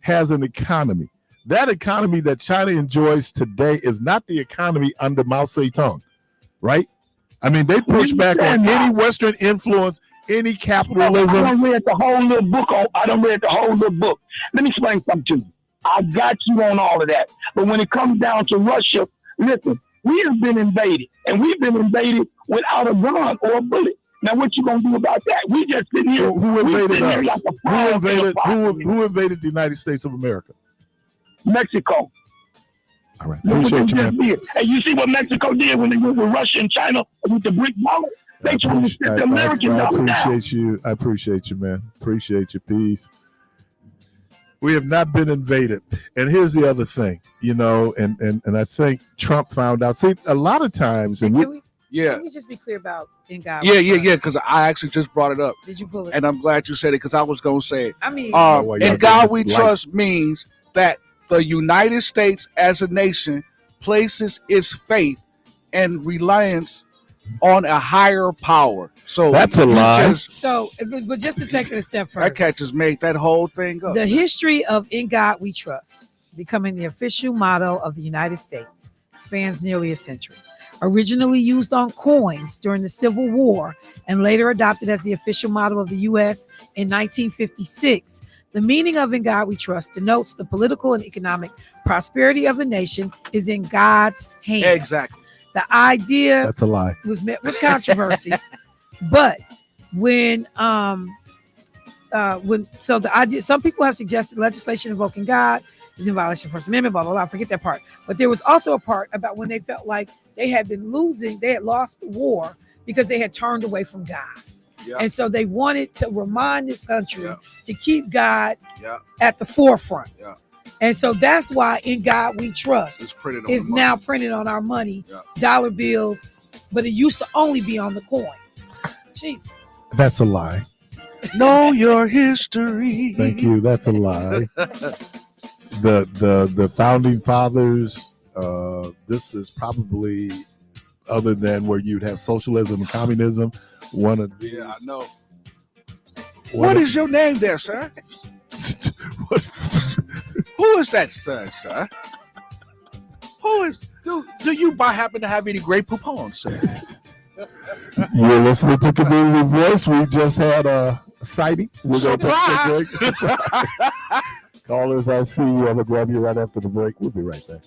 has an economy. That economy that China enjoys today is not the economy under Mao Zedong, right? I mean, they push back on any Western influence, any capitalism. I done read the whole little book. Let me explain something to you. I got you on all of that. But when it comes down to Russia, listen, we have been invaded, and we've been invaded without a gun or a bullet. Now, what you gonna do about that? We just sitting here. Who invaded us? Like who invaded the United States of America? Mexico. All right, appreciate you, man. And you see what Mexico did when they went with Russia and China with the brick wall? They tried to set the American down. I appreciate you, man. Appreciate you. Peace. We have not been invaded. And here's the other thing, and I think Trump found out. See, a lot of times, Can we just be clear about in God? Yeah, because I actually just brought it up. Did you pull it? And I'm glad you said it because I was going to say it. I mean, in God we trust means that the United States as a nation places its faith and reliance on a higher power. So that's a lie. But just to take it a step further, that catch just made that whole thing up. The history of "In God We Trust" becoming the official motto of the United States spans nearly a century. Originally used on coins during the Civil War and later adopted as the official motto of the U.S. in 1956, the meaning of "In God We Trust" denotes the political and economic prosperity of the nation is in God's hands. Exactly. The idea that's a lie. Was met with controversy, but when the idea, some people have suggested legislation invoking God is in violation of the First Amendment, blah, blah, blah. Forget that part. But there was also a part about when they felt like they had lost the war because they had turned away from God. Yeah. And so they wanted to remind this country to keep God at the forefront. Yeah. And so that's why "In God We Trust" is now printed on our money, dollar bills, but it used to only be on the coins. Jesus. That's a lie. Know your history. Thank you. That's a lie. The founding fathers, this is probably, other than where you'd have socialism and communism, one of the. Yeah, I know. What is your name there, sir? Who is that son, sir? Who is? Do you by happen to have any great poupons, sir? You're listening to Community Voice. We just had a sighting. We're going to take a break. Surprise. Callers, I see you. I'm going to grab you right after the break. We'll be right back.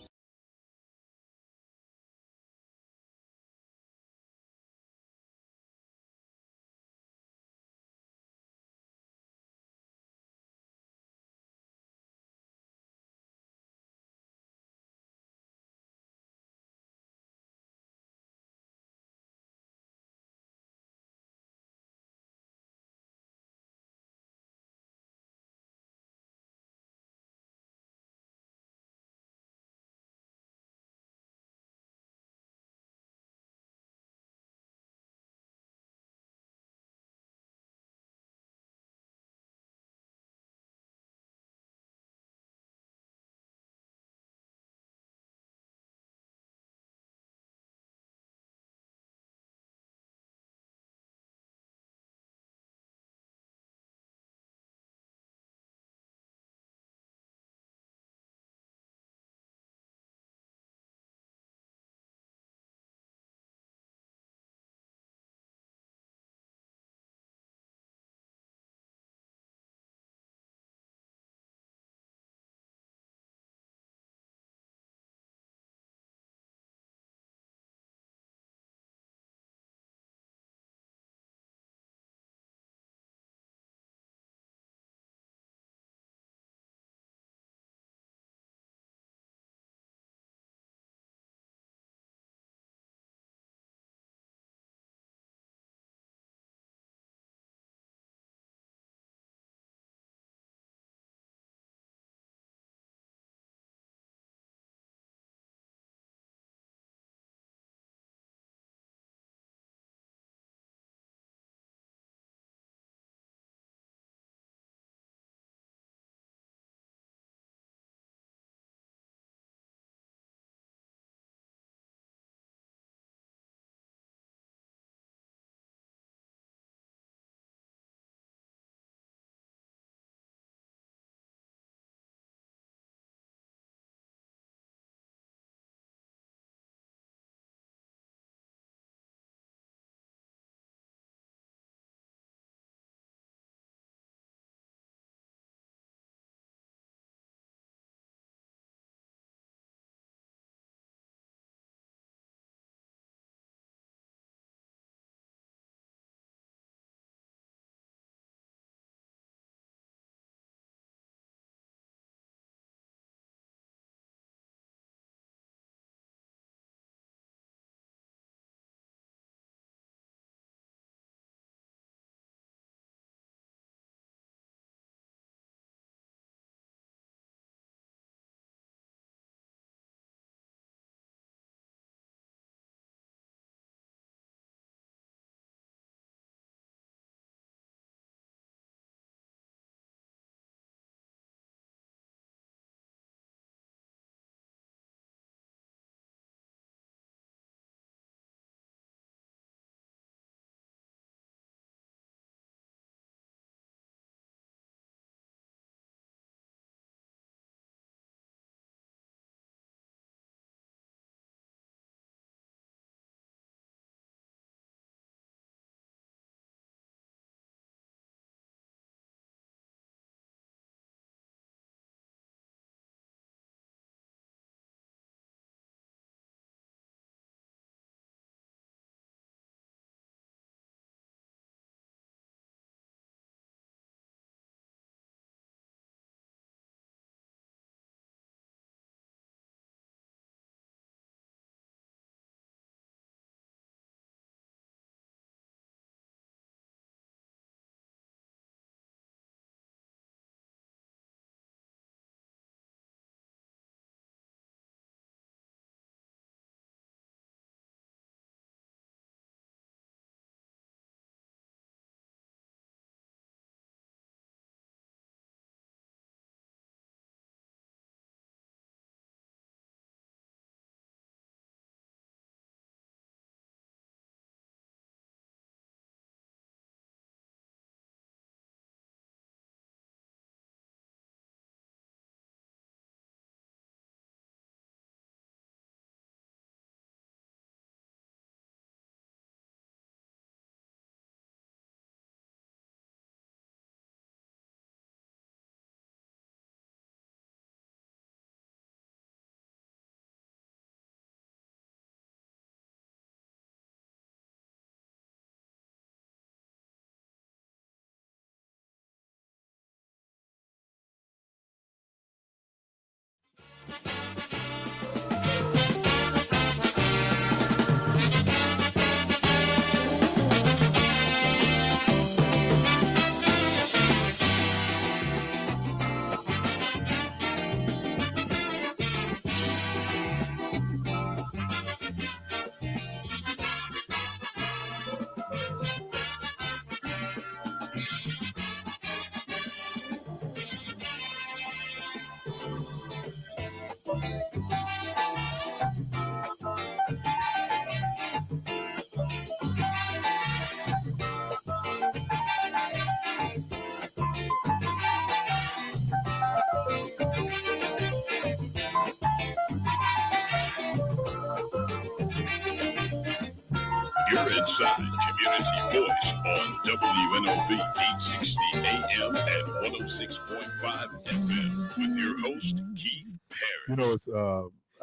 You're inside Community Voice on WNOV 860 AM and 106.5 FM with your host, Keith Parris. You know, it's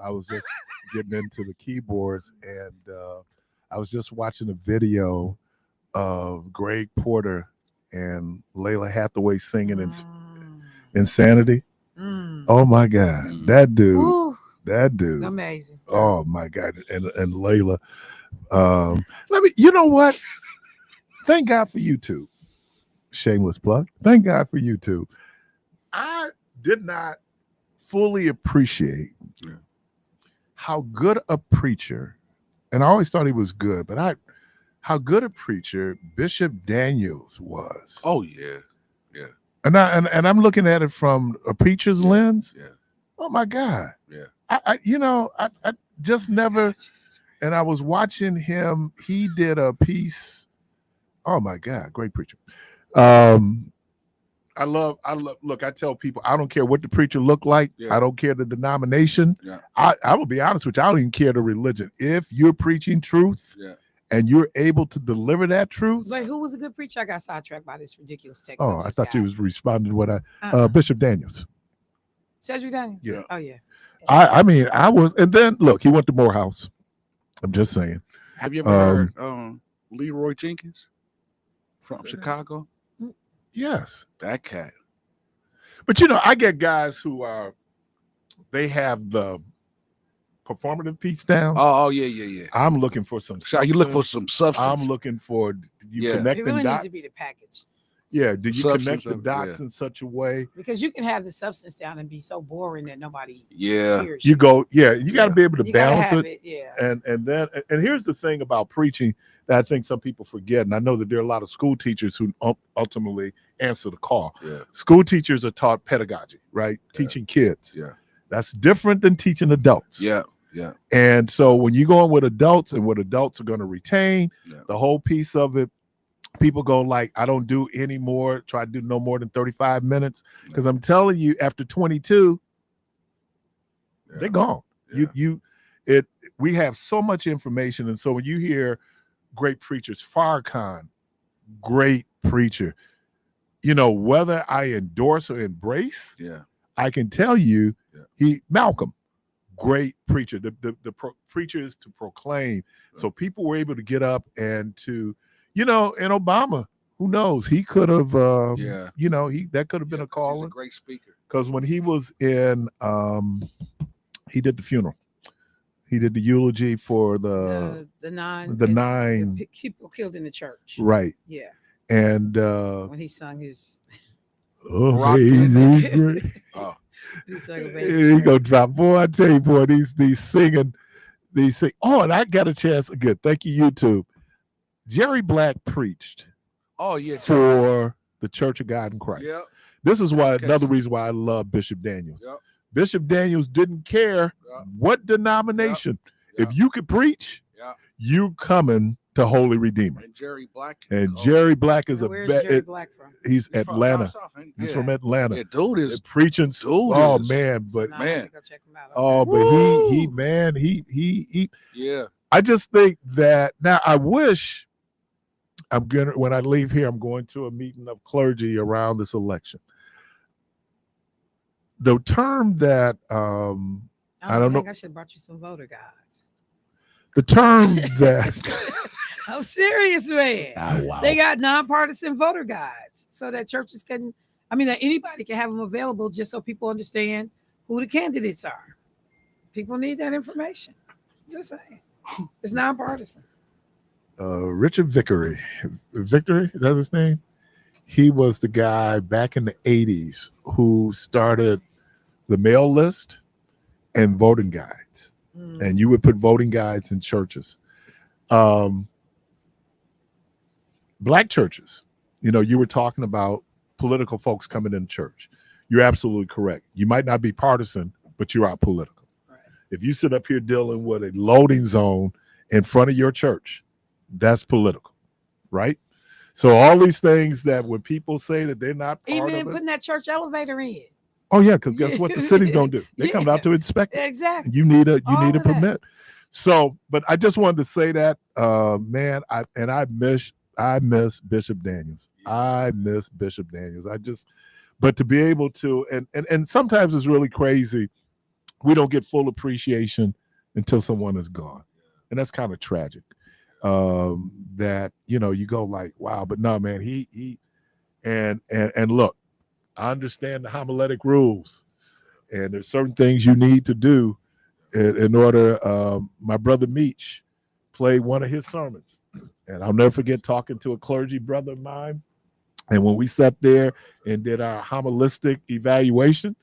I was just getting into the keyboards, and I was just watching a video of Greg Porter and Layla Hathaway singing Insanity. Oh my God, that dude. Ooh, that dude, amazing. Oh my God, and Layla. You know what? Thank God for YouTube. Shameless plug. Thank God for YouTube. I did not fully appreciate how good a preacher, and I always thought he was good, but how good a preacher Bishop Daniels was. Oh yeah. And I'm looking at it from a preacher's lens. Yeah. Oh my God. Yeah. I just never. And I was watching him. He did a piece. Oh my God, great preacher. I love. Look, I tell people, I don't care what the preacher look like. Yeah. I don't care the denomination. Yeah. I will be honest with you. I don't even care the religion. If you're preaching truth, and you're able to deliver that truth. Wait, who was a good preacher? I got sidetracked by this ridiculous text. Oh, I thought you was responding to what Bishop Daniels. Cedric Daniels? Yeah. Oh yeah. I mean, I was, and then look, he went to Morehouse. I'm just saying. Have you ever heard Leroy Jenkins from Chicago? Yes. That cat. But I get guys who they have the performative piece down. Oh yeah. I'm looking for some substance. You look for some substance. I'm looking for connecting it really dots. needs to be the package. Yeah, do you Substance connect the dots in such a way? Because you can have the substance down and be so boring that nobody hears you go, you got to be able to balance it. Yeah. And here's the thing about preaching that I think some people forget, and I know that there are a lot of school teachers who ultimately answer the call. Yeah. School teachers are taught pedagogy, right? Teaching kids. Yeah. That's different than teaching adults. Yeah. And so when you go in with adults and what adults are going to retain, the whole piece of it, people go like, I don't do any more, try to do no more than 35 minutes. Because I'm telling you, after 22, they're gone. Yeah. We have so much information. And so when you hear great preachers, Farrakhan, great preacher, whether I endorse or embrace, I can tell you Malcolm, great preacher. The preacher is to proclaim. So people were able to get up and to, and Obama, who knows? He could have, that could have been a calling. He's a great speaker. Because when he was in, he did the funeral. He did the eulogy for the nine people killed in the church. Right. Yeah. And when he sung his Amazing. He gonna drop, boy. I tell you, boy, these singing. Oh, and I got a chance. Good, thank you, YouTube. Jerry Black preached. Oh yeah, for the Church of God in Christ. Yep. This is why another reason why I love Bishop Daniels. Yep. Bishop Daniels didn't care what denomination. Yep. If you could preach, you coming to Holy Redeemer. And Jerry Black. Jerry Black is where's Jerry Black from? He's Atlanta. He's from Atlanta. Yeah, dude is preaching. Dude is. Man, but So man. Go check him out. But he yeah. I just think that now I wish when I leave here, I'm going to a meeting of clergy around this election. The term that I don't know. I should have brought you some voter guides. The term that I'm serious, man. Oh, wow. They got nonpartisan voter guides so that churches that anybody can have them available just so people understand who the candidates are. People need that information. Just saying. It's nonpartisan. Richard Vickery, is that his name? He was the guy back in the 80s who started the mail list and voting guides. And you would put voting guides in churches. Black churches, you were talking about political folks coming in church. You're absolutely correct. You might not be partisan, but you are political. Right. If you sit up here dealing with a loading zone in front of your church, that's political, right? So all these things that when people say that they're not part even of it, putting that church elevator in. Oh yeah, because guess what the city's gonna do? They come out to inspect it. Exactly. You need a permit. So, but I just wanted to say that, man. I miss Bishop Daniels. I miss Bishop Daniels. But to be able to, and sometimes it's really crazy. We don't get full appreciation until someone is gone, and that's kind of tragic. That you go like, wow, but no, man, he and look, I understand the homiletic rules, and there's certain things you need to do in order. My brother Meach played one of his sermons, and I'll never forget talking to a clergy brother of mine. And when we sat there and did our homilistic evaluation,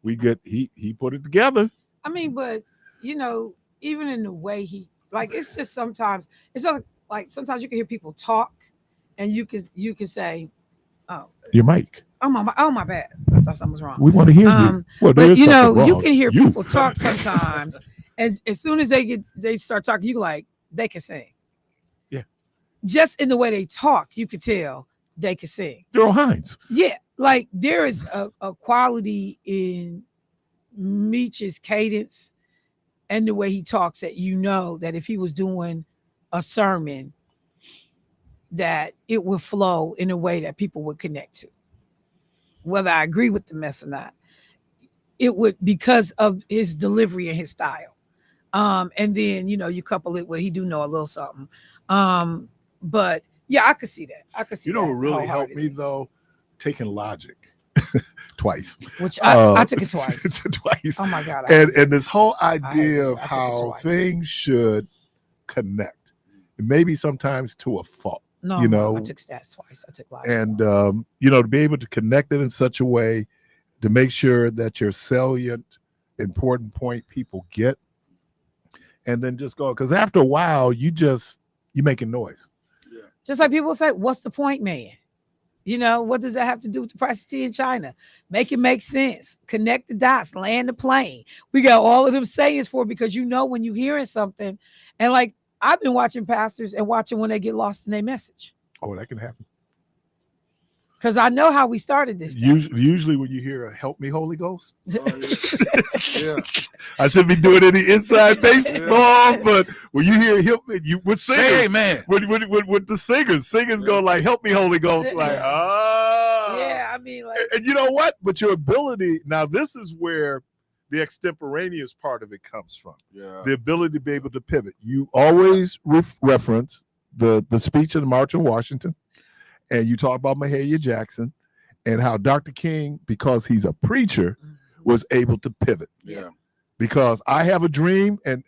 he put it together. I mean, but even in the way it's just sometimes it's just like sometimes you can hear people talk, and you can say, "Oh, your mic. Oh my bad. I thought something was wrong." We want to hear you. Well, but you wrong. can hear people talk sometimes, and as soon as they start talking, you like they can sing. Yeah. Just in the way they talk, you could tell they can sing. Daryl Hines. Yeah, like there is a quality in Meech's cadence and the way he talks that that if he was doing a sermon, that it would flow in a way that people would connect to. Whether I agree with the mess or not, it would, because of his delivery and his style. And then you couple it with he do know a little something. But yeah, I could see that. I could see. What really helped me though, taking Logic twice. Which I took it twice. Twice. Oh my God. And this whole idea of how things should connect, maybe sometimes to a fault. No, I took stats twice. I took Logic. And to be able to connect it in such a way to make sure that your salient, important point people get, and then just go, because after a while you're making noise. Yeah. Just like people say, "What's the point, man?" What does that have to do with the price of tea in China? Make it make sense. Connect the dots. Land the plane. We got all of them sayings for it, because when you're hearing something, and like I've been watching pastors and watching when they get lost in their message. Oh, that can happen. Because I know how we started this. Usually when you hear a "Help me, Holy Ghost," yeah. I should be doing any inside baseball, but when you hear "Help me," you with singers, say amen. With the singers go like "Help me, Holy Ghost," like yeah, I mean, like, and you know what? But your ability now, this is where the extemporaneous part of it comes from. Yeah, the ability to be able to pivot. You always reference the speech of the March on Washington. And you talk about Mahalia Jackson and how Dr. King, because he's a preacher, was able to pivot. Yeah. Because I Have a Dream and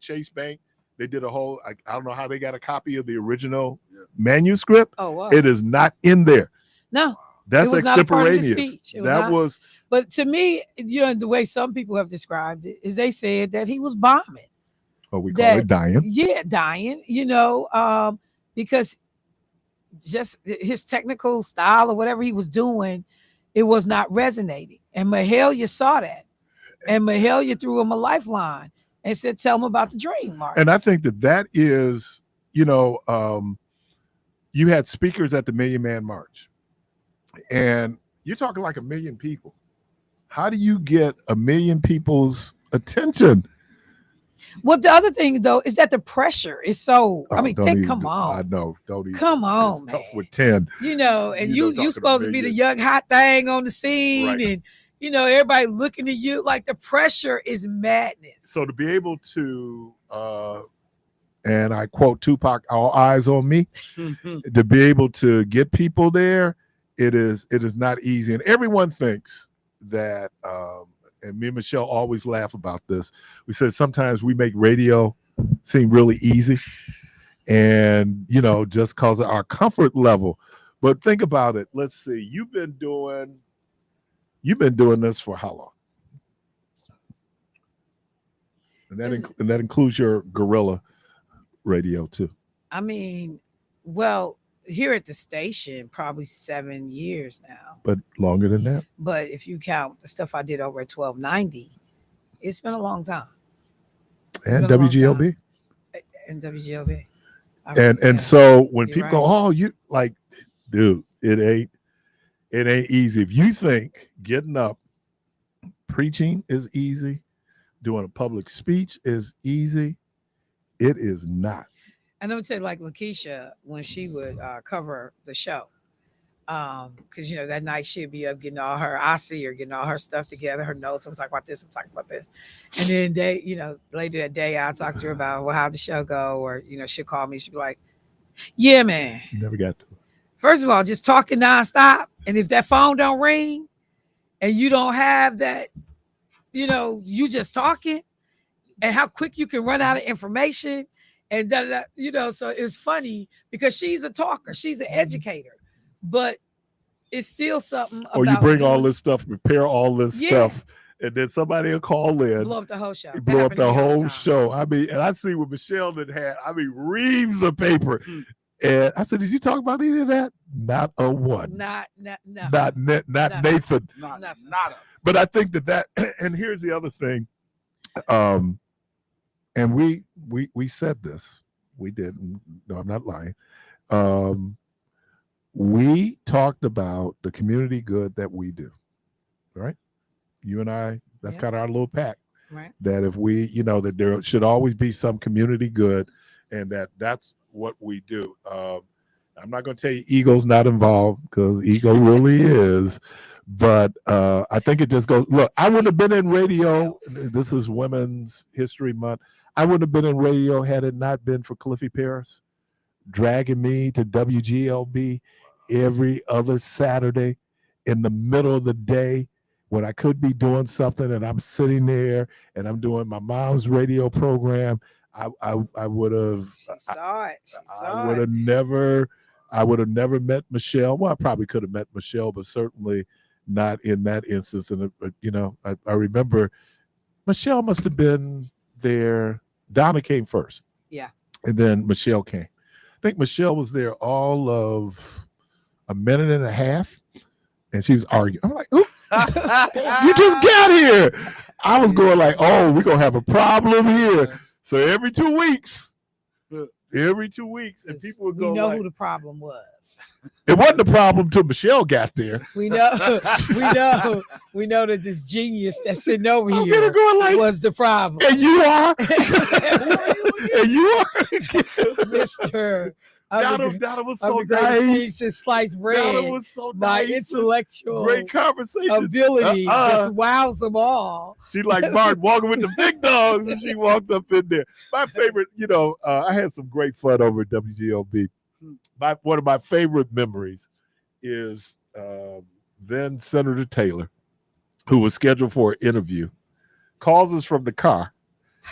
Chase Bank, they did a whole, I don't know how they got a copy of the original manuscript. Oh, wow. It is not in there. No. That's extemporaneous. But to me, the way some people have described it is they said that he was bombing. Oh, we call it dying. Yeah, dying, because just his technical style or whatever he was doing, it was not resonating. And Mahalia saw that. And Mahalia threw him a lifeline and said, "Tell him about the dream, Mark." And I think that is, you had speakers at the Million Man March. And you're talking like 1 million people. How do you get 1 million people's attention? Well, the other thing though is that the pressure is so. Come on. I know. Don't even. Come on, it's man. Tough with 10. And you supposed to be the young hot thing on the scene, right. And everybody looking at you. Like the pressure is madness. So to be able to, and I quote Tupac, "All eyes on me," to be able to get people there, it is not easy, and everyone thinks that. And me and Michelle always laugh about this. We said sometimes we make radio seem really easy, and just because of our comfort level. But think about it. Let's see. You've been doing this for how long? And that includes your guerrilla radio too. I mean, well, here at the station, probably 7 years now. But longer than that. But if you count the stuff I did over at 1290, it's been a long time. And WGLB. And WGLB. And so when people go, "Oh, you like," dude, it ain't easy. If you think getting up, preaching is easy, doing a public speech is easy. It is not. And I would say, like Lakeisha, when she would cover the show, because that night she'd be up getting all her, I see her getting all her stuff together, her notes. I'm talking about this, I'm talking about this, and then later that day I'll talk to her about, well, how'd the show go, or she'll call me, she'll be like, yeah, man. Never got to it. First of all, just talking nonstop, and if that phone don't ring, and you don't have that, you just talking, and how quick you can run out of information. And so it's funny because she's a talker, she's an educator, but it's still something. Or you bring all this stuff, prepare all this stuff, and then somebody will call in, blow up the whole show. Blow up the whole show. I mean, and I see what Michelle had. I mean, reams of paper. And I said, "Did you talk about any of that? Not a one. Not Nathan. Not. But I think that, and here's the other thing. And we said this. We didn't. No, I'm not lying. We talked about the community good that we do. Right? You and I. That's kind of our little pact. Right. That if we, that there should always be some community good, and that's what we do. I'm not going to tell you ego's not involved, because ego really is. But I think it just goes, look, I wouldn't have been in radio. This is Women's History Month. I wouldn't have been in radio had it not been for Cliffy Parris dragging me to WGLB every other Saturday in the middle of the day when I could be doing something, and I'm sitting there and I'm doing my mom's radio program. I would have. I would have never met Michelle. Well, I probably could have met Michelle, but certainly not in that instance. And I remember Michelle must have been there. Donna came first. Yeah. And then Michelle came. I think Michelle was there all of a minute and a half, and she was arguing. I'm like, "Ooh, you just got here." I was going like, "Oh, we're gonna have a problem here." So every 2 weeks, and people would go. We know who the problem was. It wasn't a problem till Michelle got there. We know that this genius that's sitting over here was the problem. And you are, and you are, Mr. Donna was so nice. And sliced bread. Donna was so My nice. intellectual Great conversation. ability just wows them all. She like Martin walking with the big dogs, and she walked up in there. My favorite, I had some great fun over at WGOB. One of my favorite memories is then Senator Taylor, who was scheduled for an interview, calls us from the car.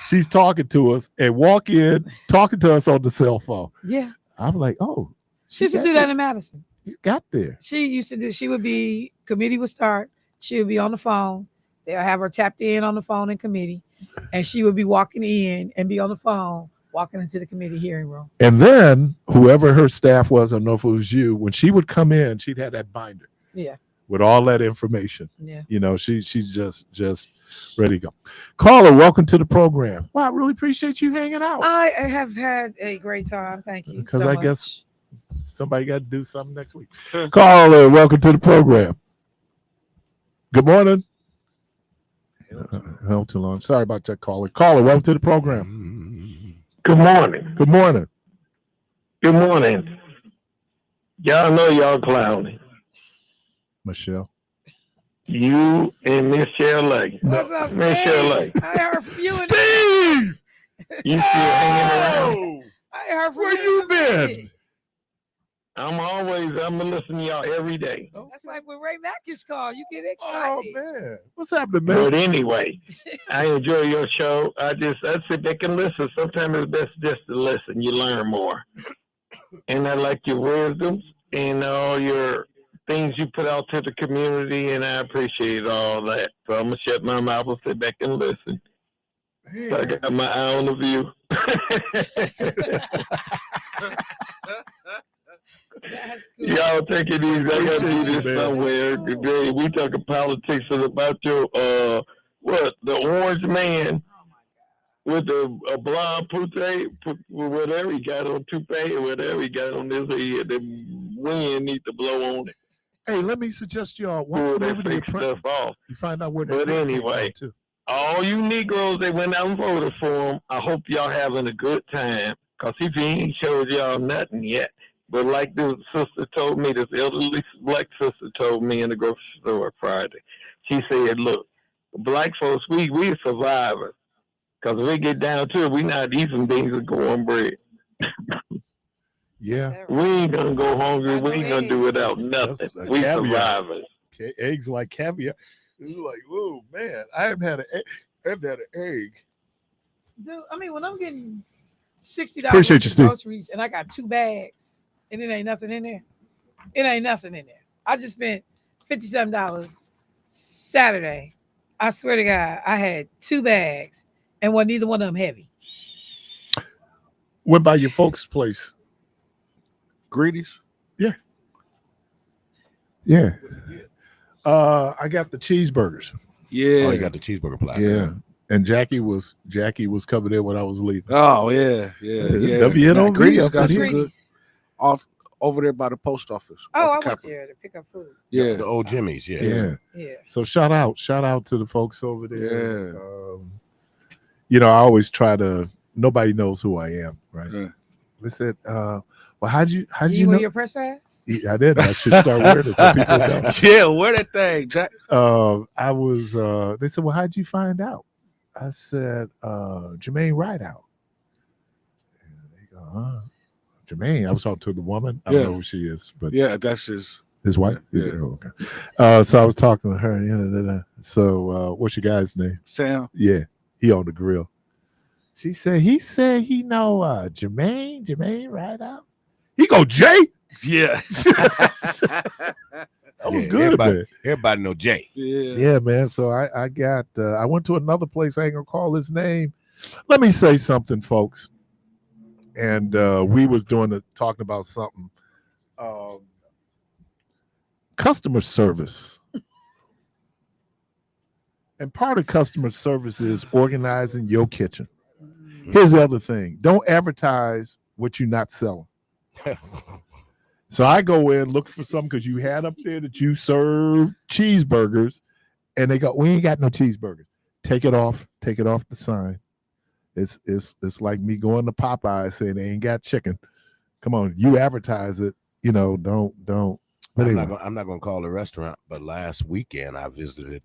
She's talking to us and walk in, talking to us on the cell phone. Yeah. I'm like, oh. She used to do that in Madison. You got there. She would be, committee would start. She would be on the phone. They'll have her tapped in on the phone in committee. And she would be walking in and be on the phone, walking into the committee hearing room. And then whoever her staff was, I don't know if it was you, when she would come in, she'd have that binder. Yeah. With all that information. Yeah. She's just ready to go. Caller, welcome to the program. Well, I really appreciate you hanging out. I have had a great time. Thank you. Because I guess somebody got to do something next week. Caller, welcome to the program. Good morning. Held too long. Sorry about that, caller. Caller, welcome to the program. Good morning. Good morning. Good morning. Y'all know y'all clowning. Michelle. You and Miss Shirley. What's up, Steve? Miss Shirley. I heard from you. Steve! You still hanging around? I heard from Where you been? I'm gonna listen to y'all every day. That's like when Ray Mackey's call. You get excited. Oh, man. What's happening, man? But anyway, I enjoy your show. I sit back and listen. Sometimes it's best just to listen. You learn more. And I like your wisdoms and all your things you put out to the community, and I appreciate all that. So I'm going to shut my mouth and sit back and listen. So I got my eye on the view. That's cool. Y'all take it easy. I got to do this somewhere today. We talking politics about your, the orange man with a blonde pute, whatever he got on toupee or whatever he got on his head. The wind need to blow on it. Hey, let me suggest y'all watch the neighborhood. Stuff off. You find out where. But anyway, all you Negroes that went out and voted for him, I hope y'all having a good time. Because he ain't showed y'all nothing yet. But like this sister told me, this elderly black sister told me in the grocery store Friday, she said, look, black folks, we survivors. Because if we get down to it, we not eating things with cornbread. Yeah. We ain't going to go hungry. We ain't going to do without nothing. We survivors. Okay. Eggs like caviar. It's like, whoa, man. I haven't had an egg. Dude, I mean, when I'm getting $60 Appreciate you, Steve. groceries and I got 2 bags and it ain't nothing in there. It ain't nothing in there. I just spent $57 Saturday. I swear to God, I had 2 bags and wasn't neither one of them heavy. Went by your folks' place. Greedy's? Yeah. Yeah. I got the cheeseburgers. Yeah. Oh, you got the cheeseburger platter. Yeah. And Jackie was coming in when I was leaving. Oh, yeah. WNOV Greedy's up got in some here. good off over there by the post office. Oh, I off of went Capra. there to pick up food. Yeah. The old Jimmy's, yeah. Yeah. So shout out to the folks over there. Yeah. I always try to. Nobody knows who I am, right? Yeah. They said, "Well, how'd you You know?" wear your press pass? Yeah, I did. I should start wearing it so people know. Yeah, wear that thing, Jack. I was. They said, "Well, how'd you find out?" I said, "Jermaine Rideout." And they go, "Huh?" Jermaine. I was talking to the woman. I don't know who she is, but yeah, that's his wife. Yeah. Oh, okay. So I was talking to her. So, what's your guy's name? Sam. Yeah, he on the grill. He said he know Jermaine Rideout. He go Jay. Yeah. That was good, man. Everybody know Jay. Yeah, man. So I got I went to another place. I ain't gonna call his name. Let me say something, folks. And we was talking about something. Customer service. And part of customer service is organizing your kitchen. Here's the other thing. Don't advertise what you're not selling. So I go in, look for something because you had up there that you serve cheeseburgers, and they go, "We ain't got no cheeseburgers." Take it off the sign. It's like me going to Popeye saying they ain't got chicken. Come on, you advertise it. Don't. But I'm not gonna call a restaurant, but last weekend I visited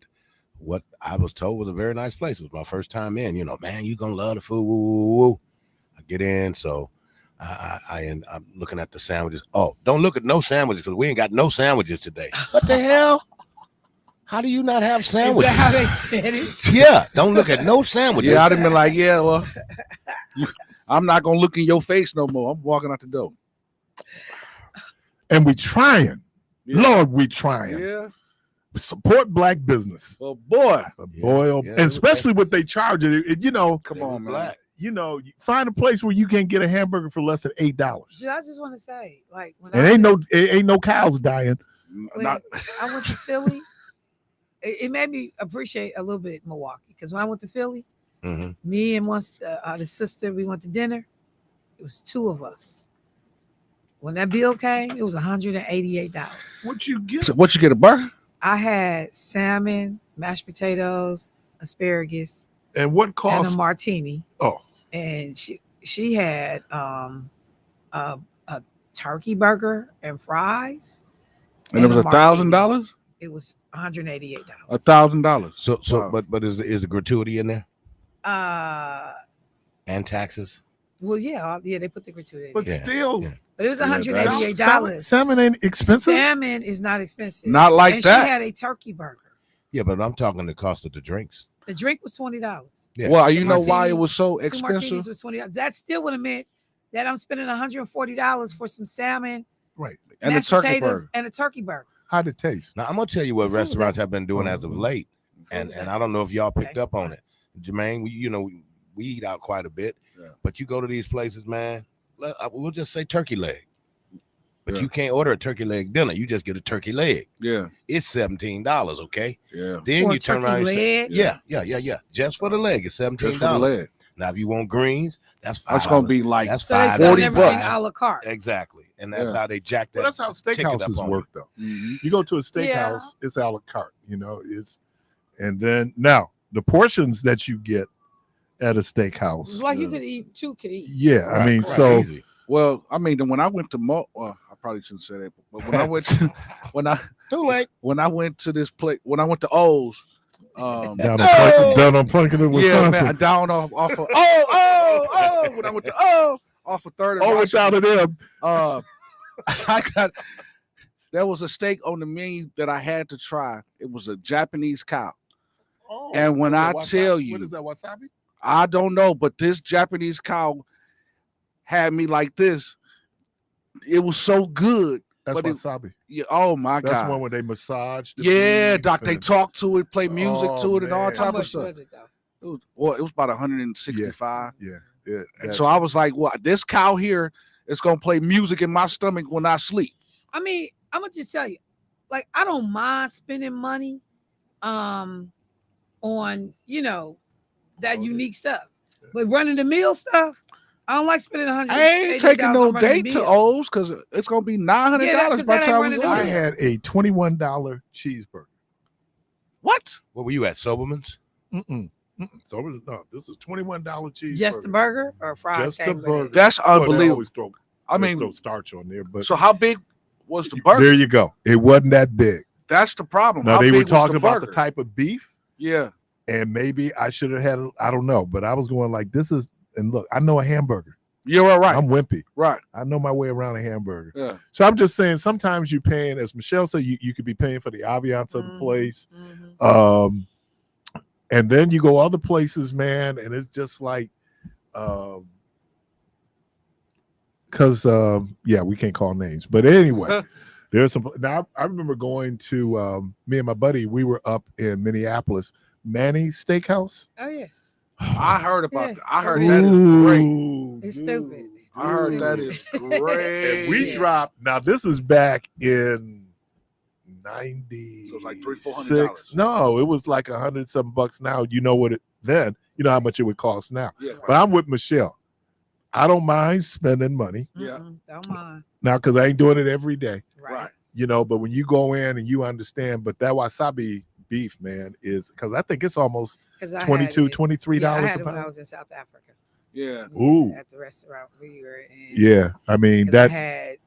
what I was told was a very nice place. It was my first time in. Man, you gonna love the food. Woo. I get in, so I'm looking at the sandwiches. Oh, don't look at no sandwiches because we ain't got no sandwiches today. What the hell? How do you not have sandwiches? Is that how they said it? Yeah, don't look at no sandwiches. Yeah, I'd have been like, yeah, well, I'm not gonna look in your face no more. I'm walking out the door. And we trying. Yeah. Lord, we trying. Yeah. Support black business. Well, boy. And especially what they charge it. Come on, man. Find a place where you can get a hamburger for less than $8. Dude, I just want to say, like, when ain't no cows dying. When I went to Philly, it made me appreciate a little bit Milwaukee, because when I went to Philly, me and the sister, we went to dinner. It was 2 of us. When that bill came, it was $188. What you get? So what you get, a burger? I had salmon, mashed potatoes, asparagus, and what cost? And a martini. Oh, and she had a turkey burger and fries. And it was $1,000. It was $188. $1,000. So, wow. but is the gratuity in there? And taxes. Well, yeah, they put the gratuity. But still, but it was $188. Salmon ain't expensive. Salmon is not expensive. Not like and that. She had a turkey burger. Yeah, but I'm talking the cost of the drinks. The drink was $20. Yeah. Well, you know why it was so expensive? 2 martinis was $20. That still would have meant that I'm spending $140 for some salmon, right, and a turkey burger. And a turkey burger. How'd it taste? Now I'm gonna tell you what restaurants have been doing as of late, and I don't know if y'all picked up on it. Jermaine, we eat out quite a bit, but you go to these places, man. We'll just say turkey leg, but you can't order a turkey leg dinner. You just get a turkey leg. Yeah, it's $17. Okay. Yeah. Then for you turn around and say, yeah. Just for the leg, it's $17. Now, if you want greens, that's $5. That's gonna be like that's so $40. A la carte. Exactly, and that's how they jack that. Well, that's how steakhouses work, though. You go to a steakhouse, it's a la carte. And then now the portions that you get at a steakhouse. Like you could eat, two could eat. Yeah, I mean, so easy. Well, I mean, when I went to well, I probably shouldn't say that, but when I went to when I went to this place, when I went to O's, down on Plunkett, Wisconsin. Yeah, man, down off of when I went to off of Third and without of them. There was a steak on the menu that I had to try. It was a Japanese cow. And when I tell you, what is that, wasabi? I don't know, but this Japanese cow had me like this. It was so good. That's but wasabi. Oh my God. That's one where they massage. Doc. They talk to it, play music to it, and all type of stuff. Was it though? It was about 165. Yeah. And so I was like, "Well, this cow here is gonna play music in my stomach when I sleep." I mean, I'm gonna just tell you, like, I don't mind spending money, on that unique stuff, but running the mill stuff, I don't like spending $100. I ain't taking no date to O's because it's gonna be $900 by the time we go. I had a $21 cheeseburger. What? What were you at, Soberman's? So no, this is $21 cheeseburger. Just the burger or fries? Just the burger. That's unbelievable. Throw starch on there, but so how big was the burger? There you go. It wasn't that big. That's the problem. Now how they big were talking was the about the burger? type of beef. Yeah. And maybe I should have had, I don't know, but I was going like, this is, and look, I know a hamburger. You're all right. I'm wimpy. Right. I know my way around a hamburger. Yeah. So I'm just saying, sometimes you're paying, as Michelle said, you could be paying for the ambiance of the place. And then you go other places, man, and it's just like, because, we can't call names. But anyway, there's some, now I remember going to, me and my buddy, we were up in Minneapolis, Manny's Steakhouse. Oh, yeah. I heard about that. I heard that is great. It's stupid. I heard that is great. And we dropped, now this is back in 90. So it was like $300-$400. No, it was like $100-something now. You know what then, you know how much it would cost now. Yeah, but I'm with Michelle. I don't mind spending money. Yeah. Don't mind. Now, because I ain't doing it every day. Right. But when you go in and you understand, but that wasabi beef, man, is because I think it's almost $22, $23 I had a it when I pound. was in South Africa. Yeah. Ooh. At the restaurant we were in. Yeah. I mean, that I had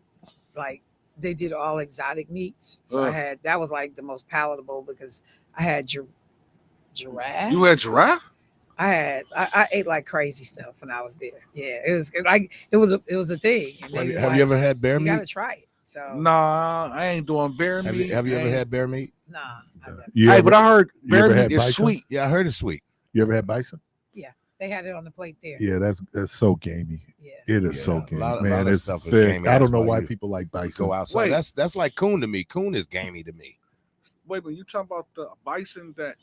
they did all exotic meats. So that was like the most palatable because I had giraffe. You had giraffe? I ate like crazy stuff when I was there. Yeah, it was like it was a thing. And Have you ever had bear meat? You gotta try it. So Nah, I ain't doing bear meat. Have you ever had bear meat? Nah. But I heard bear ever meat had is bison? sweet. Yeah, I heard it's sweet. You ever had bison? Yeah, they had it on the plate there. Yeah, that's so gamey. Yeah. It is so gamey. lot Man, of it's stuff is thick. gamey. I That's don't know why why you- people like bison. Go outside. Wait. That's like coon to me. Coon is gamey to me. Wait, but you talking about the bison that?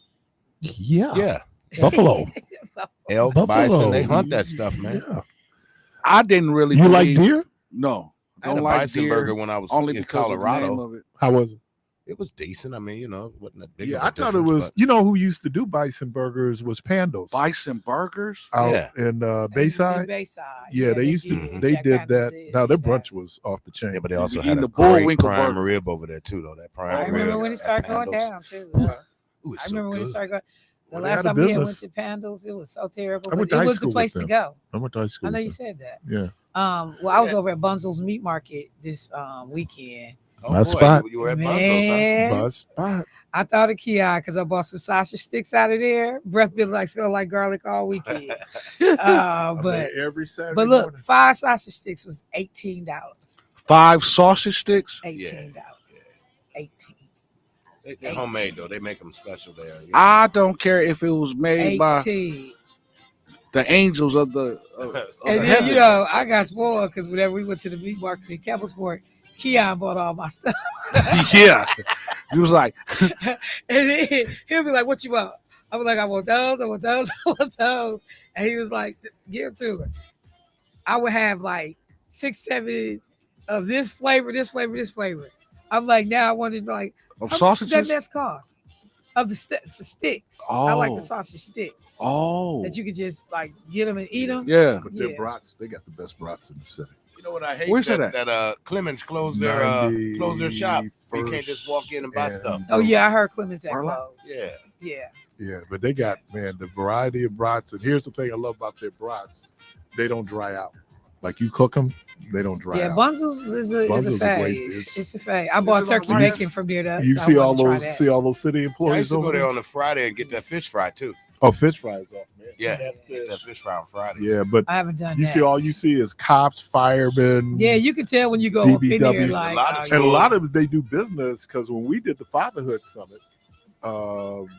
Yeah. Yeah. Buffalo. Elk, Buffalo. bison, they hunt that stuff, man. Yeah. I didn't really. You like believe- deer? No, I had don't a like bison deer burger when I was only in because of the name Colorado. of it. How was it? It was decent. I mean, it wasn't that big. Yeah, of a I thought it difference, was. but- You know who used to do bison burgers was Pandos Bison burgers. out Yeah. in In Bayside. Bayside. Yeah, they used to. did. They Jack did Pandas that. did Now their Bayside. brunch was off the chain. Yeah, but they also eating had a the great Bullwinkle prime burger. rib over there too, though. That prime I rib. remember when it at started going Pandos. down too. Ooh, it's I so remember when it good. started going. The Well, they last had a time we had went business. to Pandos, it was so terrible. I went But to it high was school the place with to them. go. I went to high school. I know with you them. said that. Yeah. Well, I was over at Bunzel's Meat Market this weekend. Oh, My boy, spot. You were at Bunzel's, Man, Bus spot. I thought of Kiai because I bought some sausage sticks out of there. Breath been like smelled like garlic all weekend. I'm but there every Saturday. but look, morning. 5 sausage sticks was $18. 5 sausage sticks. $18. 18. They're homemade though. They make them special there. You know? I don't care if it was made by 18. the angels of the. Of And the then, heaven. I got spoiled because whenever we went to the meat market in Campbellsport, Keon bought all my stuff. Yeah, he was like, And then he'll be like, what you want? I was like, I want those, I want those, I want those. And he was like, give to her. I would have like 6, 7 of this flavor, this flavor, this flavor. I'm like, now I wanted like, of how much sausages. does that mess cost? Of the sticks. I like Oh. the sausage sticks. Oh, That you could just like get them and eat them. yeah. But their Yeah. brats, they got the best brats in the city. You know what I hate? Where's that, it at? that Clemens closed their shop. You can't just walk in and buy stuff. Oh yeah, I heard Clemens had Marla? closed. Yeah. Yeah. Yeah, but they got, man, the variety of brats. And here's the thing I love about their brats: they don't dry out. Like you cook them, they don't dry Yeah, out. Bunzel's is a Bunzel's a great. fave. It's a fave. I bought it on the turkey right bacon from there. That You so see I all wanted to try those, that. see all those city Yeah, I employees used to go over there there. on a Friday and get that fish fry too. Oh, fish fries off, man. Yeah, get that fish fry on Fridays. Yeah, but I haven't done you that. see, all you see is cops, firemen. Yeah, you can tell when you go up in there, DBW. like, And a lot of them, they do business because when we did the Fatherhood Summit,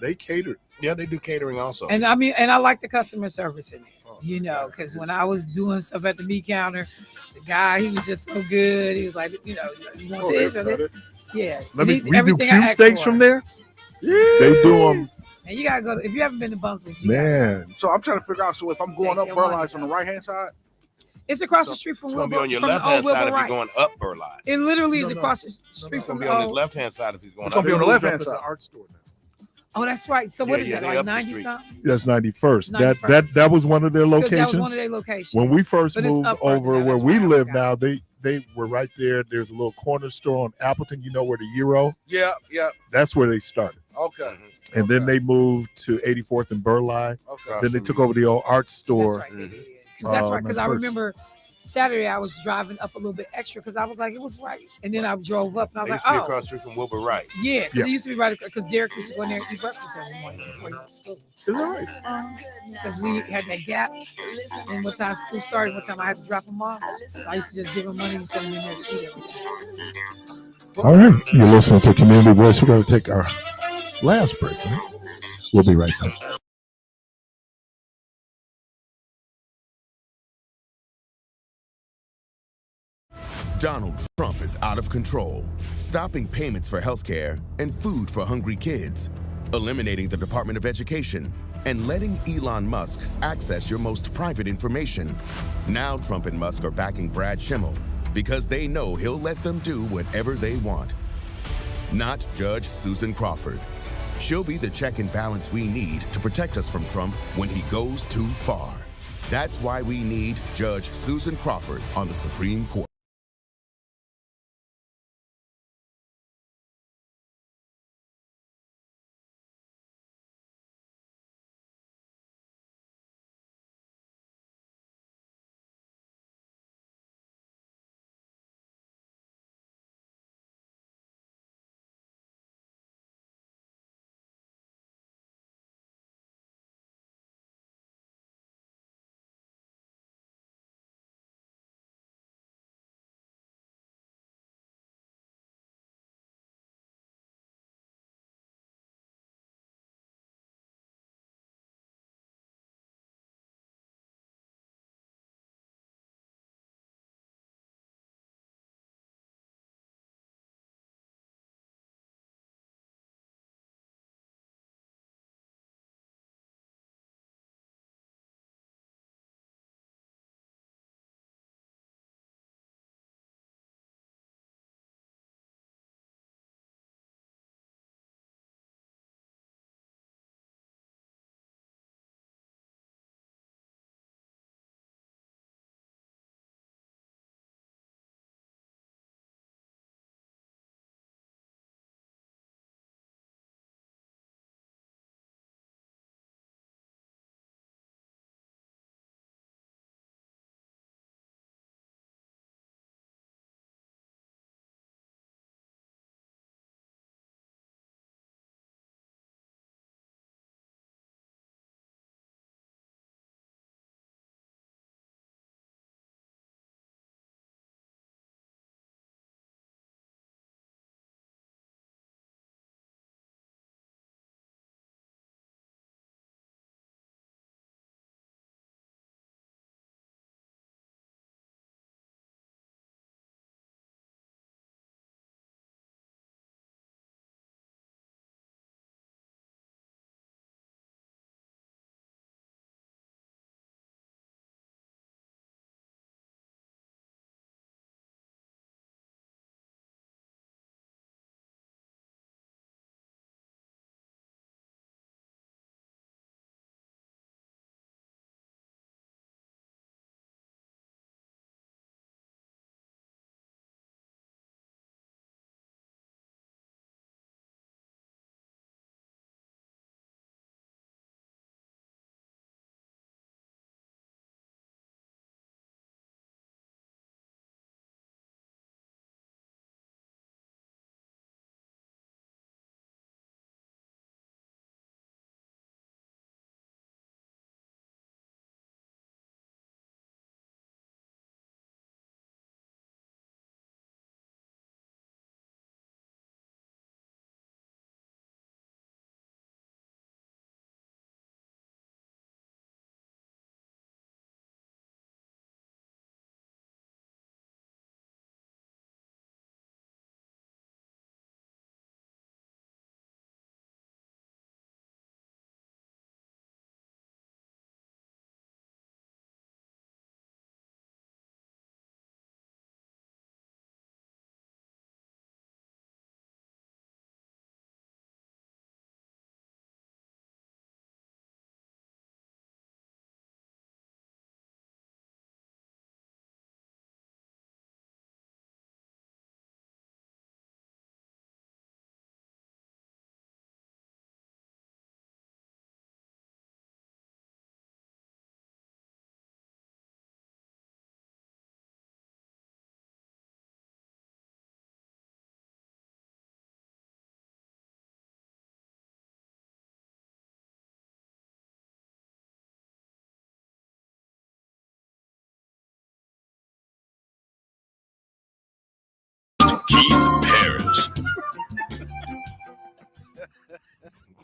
they catered. Yeah, they do catering also. and I mean, and I like the customer service in there, you know, because when I was doing stuff at the meat counter, the guy, he was just so good. He was like, you know, you want this or this? Yeah. We do everything I cube asked steaks for. from there. They do them. And you gotta go if you haven't been to Bunzel's, Man. So I'm trying to figure out. So if I'm going Take up your Burleigh, money, it's on the right hand side. it's across the street from It's gonna be Wilbur. on your from the left hand old side Wilbur if you're Wright. going up Burleigh. It literally is across the street It's from gonna the be on his old. left hand side if he's going It's up. gonna be on the left hand The side. art store now. Oh, that's right. So what is that? they Like up the 90 street. something? That's 91st. That 91st. that was one of their Because locations. that was one of their locations. When we first But it's moved up further over now. where That's we why I live forgot. now, they were right there. There's a little corner store on Appleton. You know where the Euro? Yeah, yeah. That's where they started. Okay. And then they moved to 84th and Burleigh. Okay. Then they took over the old art store. That's right. They did. That's right. Because I 91st. remember Saturday I was driving up a little bit extra because I was like, it was right. And then I drove up and I They was used to be like, across the street from Wilbur Wright. yeah, because Yeah. it used to be right because Derek used to go in there and eat breakfast every morning before he went to school. Is that right? Because we had that gap, and what time school started, what time I had to drop him off. So I used to just give him money and send him in there to eat every day. All right. You're listening to Community Voice. We're going to take our last break. Right? We'll be right back. Donald Trump is out of control, stopping payments for healthcare and food for hungry kids, eliminating the Department of Education, and letting Elon Musk access your most private information. Now Trump and Musk are backing Brad Schimmel because they know he'll let them do whatever they want. Not Judge Susan Crawford. She'll be the check and balance we need to protect us from Trump when he goes too far. That's why we need Judge Susan Crawford on the Supreme Court.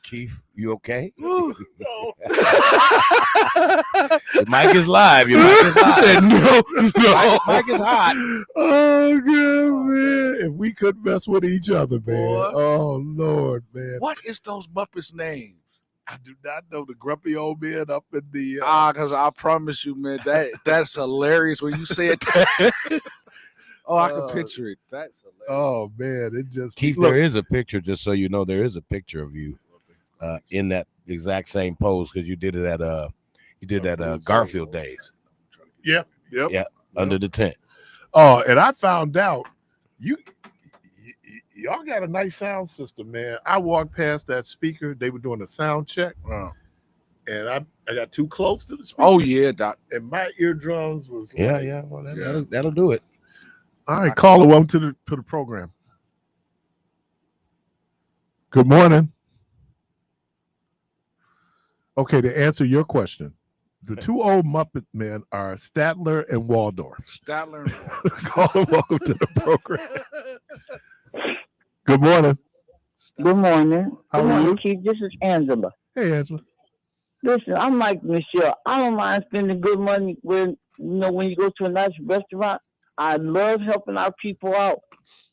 Keith, you okay? No. The mic is live. Your mic is live. He said no. Mic is hot. Oh, God, man. If we could mess with each other, man. Boy. Oh, Lord, man. What is those Muppets' names? I do not know the grumpy old man up in the. Because I promise you, man, that's hilarious when you said that. Oh, I can picture it. That's hilarious. Oh, man. It just. Keith, there is a picture, just so you know, there is a picture of you in that exact same pose because you did it at Garfield days. Yeah. Yep. Yeah. Under the tent. Oh, and I found out y'all got a nice sound system, man. I walked past that speaker. They were doing a sound check. And I got too close to the speaker. Oh, yeah, Doc. And my eardrums was Yeah. Well, that'll do it. All right, caller, welcome to the program. Good morning. Okay, to answer your question, the two old Muppet men are Statler and Waldorf. Statler and Waldorf. Caller, welcome to the program. Good morning. Good morning. How Good are morning, you? Keith. This is Angela. Hey, Angela. Listen, I'm like Michelle. I don't mind spending good money when you go to a nice restaurant. I love helping our people out.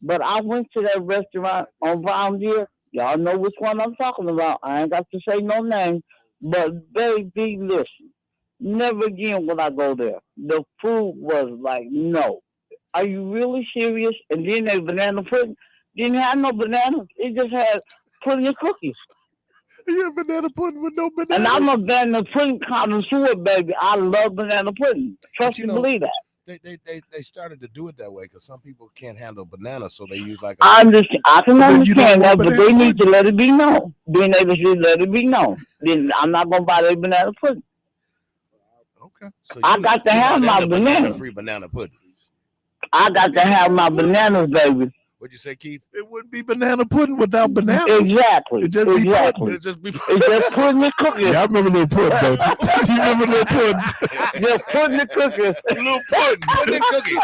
But I went to that restaurant on Brown Deer. Y'all know which one I'm talking about. I ain't got to say no name. But baby, listen. Never again will I go there. The food was like, no. Are you really serious? And then they banana pudding. Didn't have no bananas. It just had pudding and cookies. You have banana pudding with no bananas? And I'm a banana pudding connoisseur, baby. I love banana pudding. Trust me, believe that. They started to do it that way because some people can't handle bananas, so they use like. I can understand that, but they need to let it be known. Being able to let it be known. Then I'm not gonna buy their banana pudding. Okay. So I got to have my bananas. Free banana pudding. I got to have my bananas, baby. What'd you say, Keith? It wouldn't be banana pudding without bananas. Exactly. It just be pudding. It just be It's just pudding and cookies. Yeah, I remember little pudding, don't you? You remember little pudding? Just pudding and cookies. Little pudding. Pudding and cookies.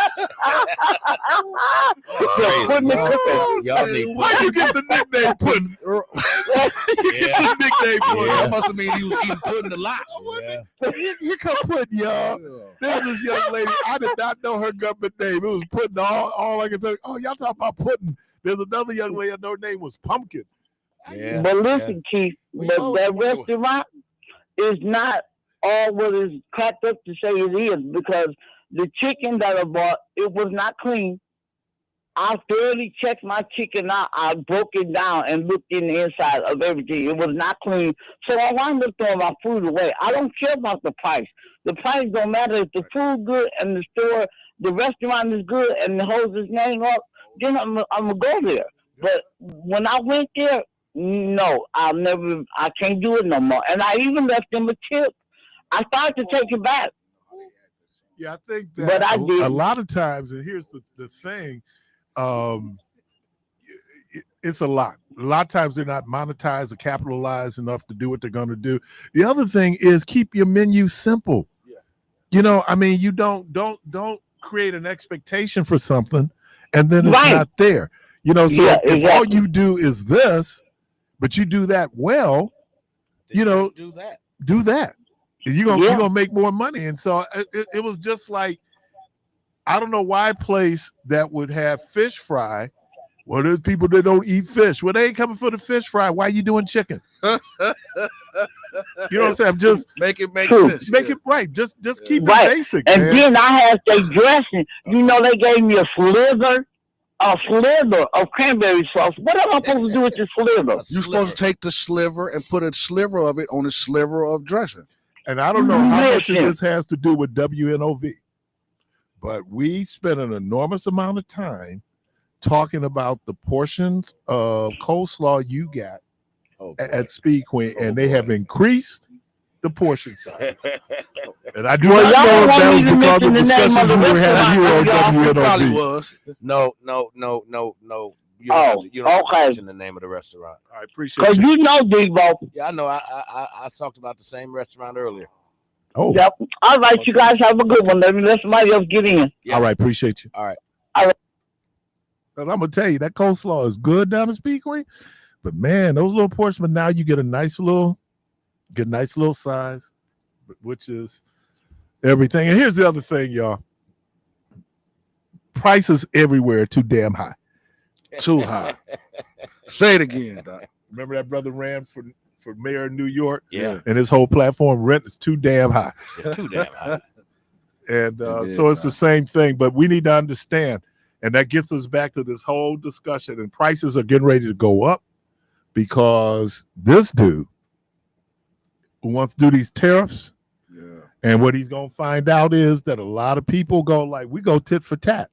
Just pudding and cookies. Y'all need Why you get the nickname pudding? Yeah. The nickname pudding. Yeah. That must have mean he was eating pudding a lot. Yeah. Here come pudding, y'all. There's this young lady. I did not know her government name. It was pudding. All I can tell you. Oh, y'all talking about pudding. There's another young lady. I know her name was Pumpkin. Yeah. But listen, Keith, that restaurant is not all what is cracked up to say it is, because the chicken that I bought, it was not clean. I thoroughly checked my chicken out. I broke it down and looked in the inside of everything. It was not clean. So I wound up throwing my food away. I don't care about the price. The price don't matter. If the food good and the restaurant is good and the holds his name up, then I'm gonna go there. But when I went there, no, I can't do it no more. And I even left them a tip. I started to take it back. Yeah, I think that But I did. a lot of times, and here's the thing, it's a lot. A lot of times they're not monetized or capitalized enough to do what they're going to do. The other thing is keep your menu simple. You know, I mean, you don't create an expectation for something and then it's not there. You know, so if all you do is this, but you do that well, you know, do that. And you're gonna make more money. And so it was just like, I don't know why a place that would have fish fry. Well, there's people that don't eat fish. Well, they ain't coming for the fish fry. Why are you doing chicken? You know what I'm saying? Just make it make sense. Make it right. Just keep it basic. And man. then I had their dressing. You know, they gave me a sliver of cranberry sauce. What am I supposed to do with this sliver? You're supposed to take the sliver and put a sliver of it on a sliver of dressing. And I don't know how much of this has to do with WNOV, but we spent an enormous amount of time talking about the portions of coleslaw you got at Speed Queen, and they have increased the portion size. And I do not know if that was because of discussions we were having here on WNOV. No. You don't have to mention the name of the restaurant. I appreciate it. Because you know, Debo. Yeah, I know. I talked about the same restaurant earlier. Oh. Yep. All right, you guys have a good one. Let somebody else get in. Yeah. All right, appreciate you. All right. Because I'm going to tell you, that coleslaw is good down at Speed Queen. But man, those little portions. But now you get a nice little size, which is everything. And here's the other thing, y'all. Prices everywhere too damn high. Too high. Say it again, Doc. Remember that brother ran for mayor of New York? Yeah. And his whole platform, rent is too damn high. Yeah, too damn high. And so it's the same thing, but we need to understand. And that gets us back to this whole discussion. And prices are getting ready to go up because this dude who wants to do these tariffs, and what he's going to find out is that a lot of people go like, we go tit for tat.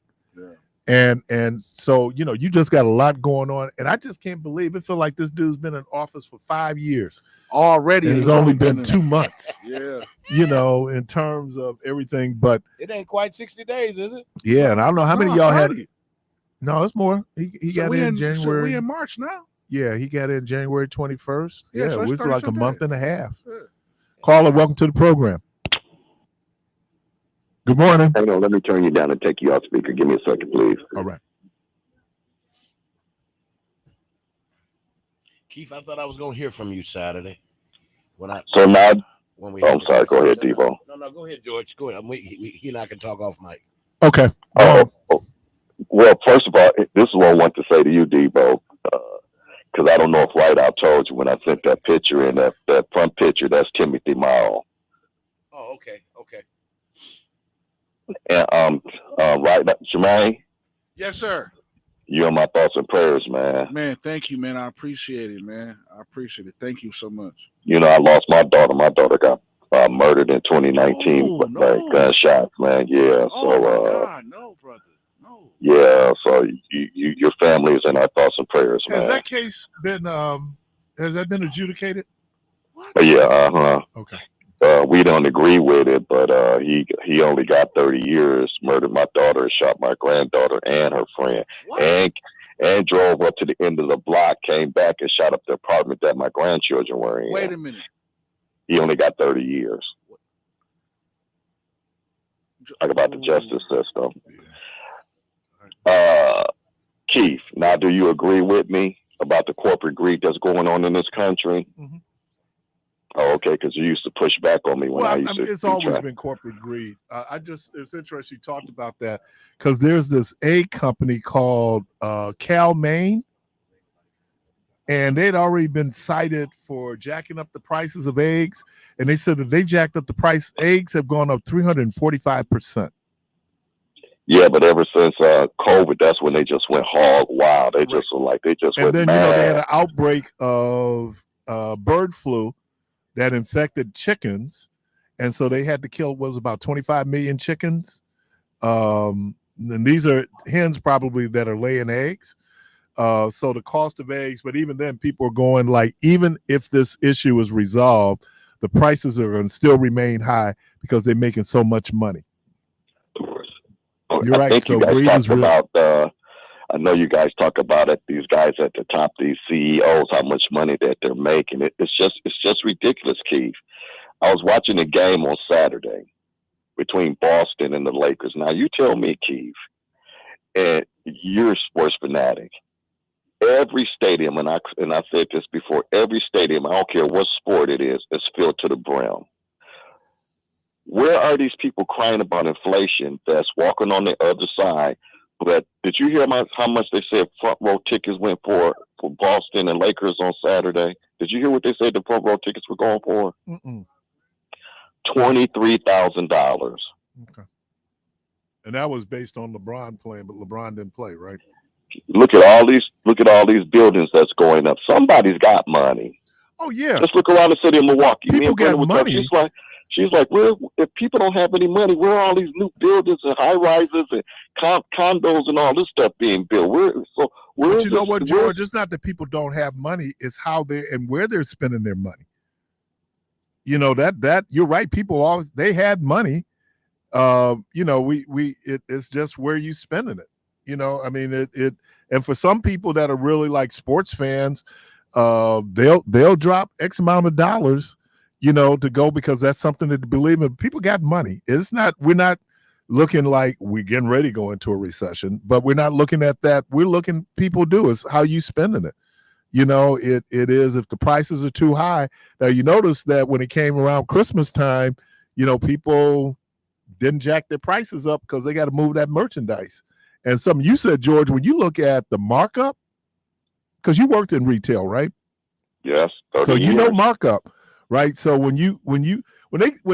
And so, you know, you just got a lot going on. And I just can't believe it. Feel like this dude's been in office for 5 years. Already. And it's only been 2 months. Yeah. You know, in terms of everything. But it ain't quite 60 days, is it? Yeah, and I don't know how many of y'all 30. had. No, it's more. He got in January. So we in March now? Yeah, he got in January 21st. Yeah, Yeah, so it it's was like a 30 month days. and a half. Caller, welcome to the program. Good morning. Hang on, let me turn you down and take you off speaker. Give me a second, please. All right. Keith, I thought I was going to hear from you Saturday. I'm sorry, go ahead, Devo. No, go ahead, George. Go ahead. He and I can talk off mic. Okay. Well, first of all, this is what I want to say to you, Devo, because I don't know if I told you when I sent that picture in, that front picture, that's Timothy Mile. Oh, okay. And right, Jermaine? Yes, sir. You're my thoughts and prayers, man. Man, thank you, man. I appreciate it, man. I appreciate it. Thank you so much. You know, I lost my daughter. My daughter got murdered in 2019 with gunshots, man. Yeah. Oh, my God. No, brother. No. Yeah. So your family is in our thoughts and prayers, man. Has that case been adjudicated? Yeah. Okay. We don't agree with it, but he only got 30 years. Murdered my daughter, shot my granddaughter and her friend, and drove up to the end of the block, came back and shot up the apartment that my grandchildren were in. Wait a minute. He only got 30 years. Talk about the justice system. Keith, now do you agree with me about the corporate greed that's going on in this country? Mm-hmm. Oh, okay, because you used to push back on me when I used to. It's always been corporate greed. It's interesting you talked about that because there's this egg company called Cal Maine, and they'd already been cited for jacking up the prices of eggs, and they said that they jacked up the price. Eggs have gone up 345%. Yeah, but ever since COVID, that's when they just went hog wild. They just were like, went mad. And then, you know, they had an outbreak of bird flu that infected chickens. And so they had to kill, about 25 million chickens. And these are hens probably that are laying eggs. So the cost of eggs, but even then people are going like, even if this issue is resolved, the prices are going to still remain high because they're making so much money. Of course. You're right. I think you guys talk about, I know you guys talk about it, these guys at the top, these CEOs, how much money that they're making. It's just ridiculous, Keith. I was watching a game on Saturday between Boston and the Lakers. Now you tell me, Keith, and you're a sports fanatic. Every stadium, and I said this before, every stadium, I don't care what sport it is filled to the brim. Where are these people crying about inflation that's walking on the other side? But did you hear how much they said front row tickets went for Boston and Lakers on Saturday? Did you hear what they said the front row tickets were going for? $23,000. Okay. And that was based on LeBron playing, but LeBron didn't play, right? Look at all these buildings that's going up. Somebody's got money. Oh yeah. Just look around the city of Milwaukee. People got money. She's like, if people don't have any money, where are all these new buildings and high rises and condos and all this stuff being built? But you know what, George? It's not that people don't have money; it's how they and where they're spending their money. You know that you're right. People they had money. You know, it's just where you spending it. You know, I mean, and for some people that are really like sports fans, they'll drop X amount of dollars, you know, to go because that's something to believe in. People got money. We're not looking like we're getting ready to go into a recession, but we're not looking at that. We're looking, people do is how you spending it. it is. If the prices are too high, now you notice that when it came around Christmas time, people didn't jack their prices up because they got to move that merchandise. And something you said, George, when you look at the markup, because you worked in retail, right? Yes. So you know markup, right? So when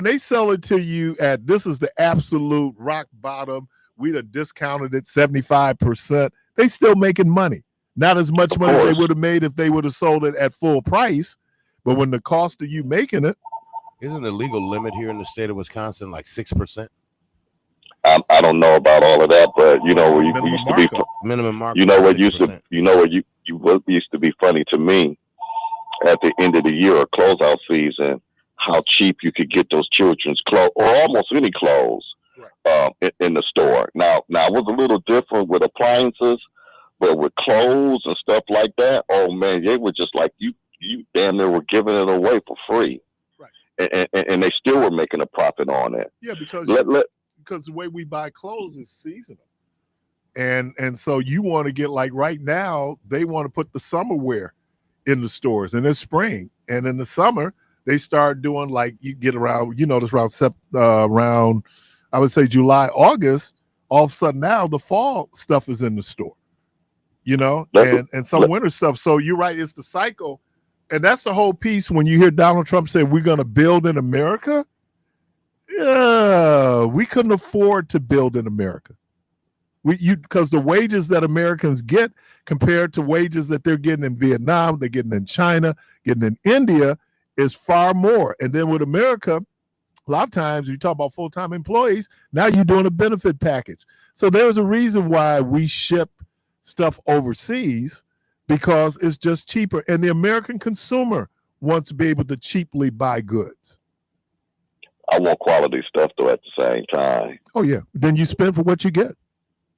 they sell it to you at this is the absolute rock bottom, we done discounted it 75%. They still making money. Not as much money as they would have made if they would have sold it at full price. But when the cost of you making it, isn't the legal limit here in the state of Wisconsin like 6%? I don't know about all of that, but we used to be minimum markup. What used to be funny to me at the end of the year or closeout season, how cheap you could get those children's clothes or almost any clothes in the store. Now it was a little different with appliances, but with clothes and stuff like that, oh man, they were just like you damn near were giving it away for free. Right. And they still were making a profit on it. Yeah, because the way we buy clothes is seasonal. And so you want to get, like right now, they want to put the summer wear in the stores, and it's spring. And in the summer, they start doing like you get around, around I would say July, August, all of a sudden now the fall stuff is in the store. And some winter stuff. So you're right, it's the cycle. And that's the whole piece when you hear Donald Trump say we're going to build in America. Yeah, we couldn't afford to build in America. Because the wages that Americans get compared to wages that they're getting in Vietnam, they're getting in China, getting in India is far more. And then with America, a lot of times you talk about full-time employees, now you're doing a benefit package. So there's a reason why we ship stuff overseas, because it's just cheaper. And the American consumer wants to be able to cheaply buy goods. I want quality stuff though at the same time. Oh yeah. Then you spend for what you get.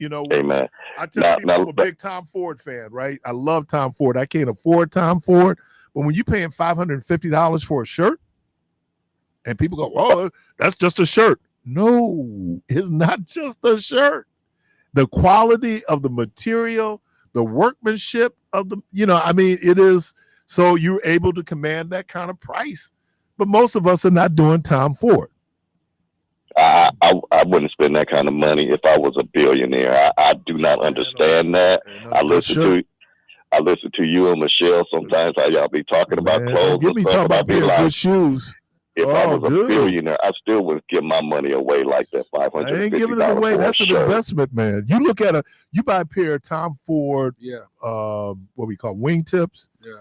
Amen. I tell people I'm a big Tom Ford fan, right? I love Tom Ford. I can't afford Tom Ford. But when you're paying $550 for a shirt, and people go, oh, that's just a shirt. No, it's not just a shirt. The quality of the material, the workmanship of it is, so you're able to command that kind of price. But most of us are not doing Tom Ford. I wouldn't spend that kind of money if I was a billionaire. I do not understand that. I listen to you and Michelle sometimes how y'all be talking about clothes. Give me talking about good shoes. If I was a billionaire, I still would give my money away like that. $550. I ain't giving it away. That's an investment, man. You look at you buy a pair of Tom Ford, what we call wingtips. Yeah.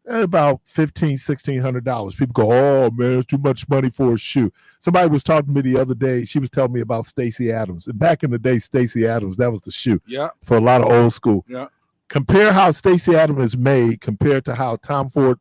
At about $1,600. People go, oh man, it's too much money for a shoe. Somebody was talking to me the other day. She was telling me about Stacey Adams. And back in the day, Stacey Adams, that was the shoe. Yeah. For a lot of old school. Yeah. Compare how Stacey Adams is made compared to how Tom Ford,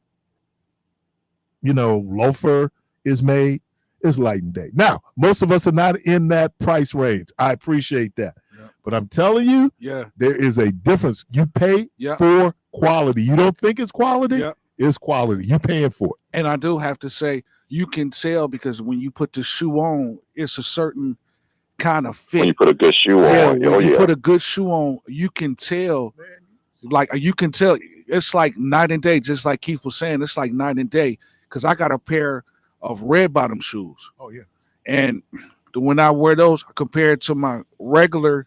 loafer is made. It's light and day. Now, most of us are not in that price range. I appreciate that. Yeah. But I'm telling you, there is a difference. You pay for quality. You don't think it's quality? It's quality. You're paying for it. And I do have to say, you can tell because when you put the shoe on, it's a certain kind of fit. When you put a good shoe on, when you put a good shoe on, you can tell. It's like night and day. Just like Keith was saying, it's like night and day. Because I got a pair of red bottom shoes. Oh yeah. And when I wear those compared to my regular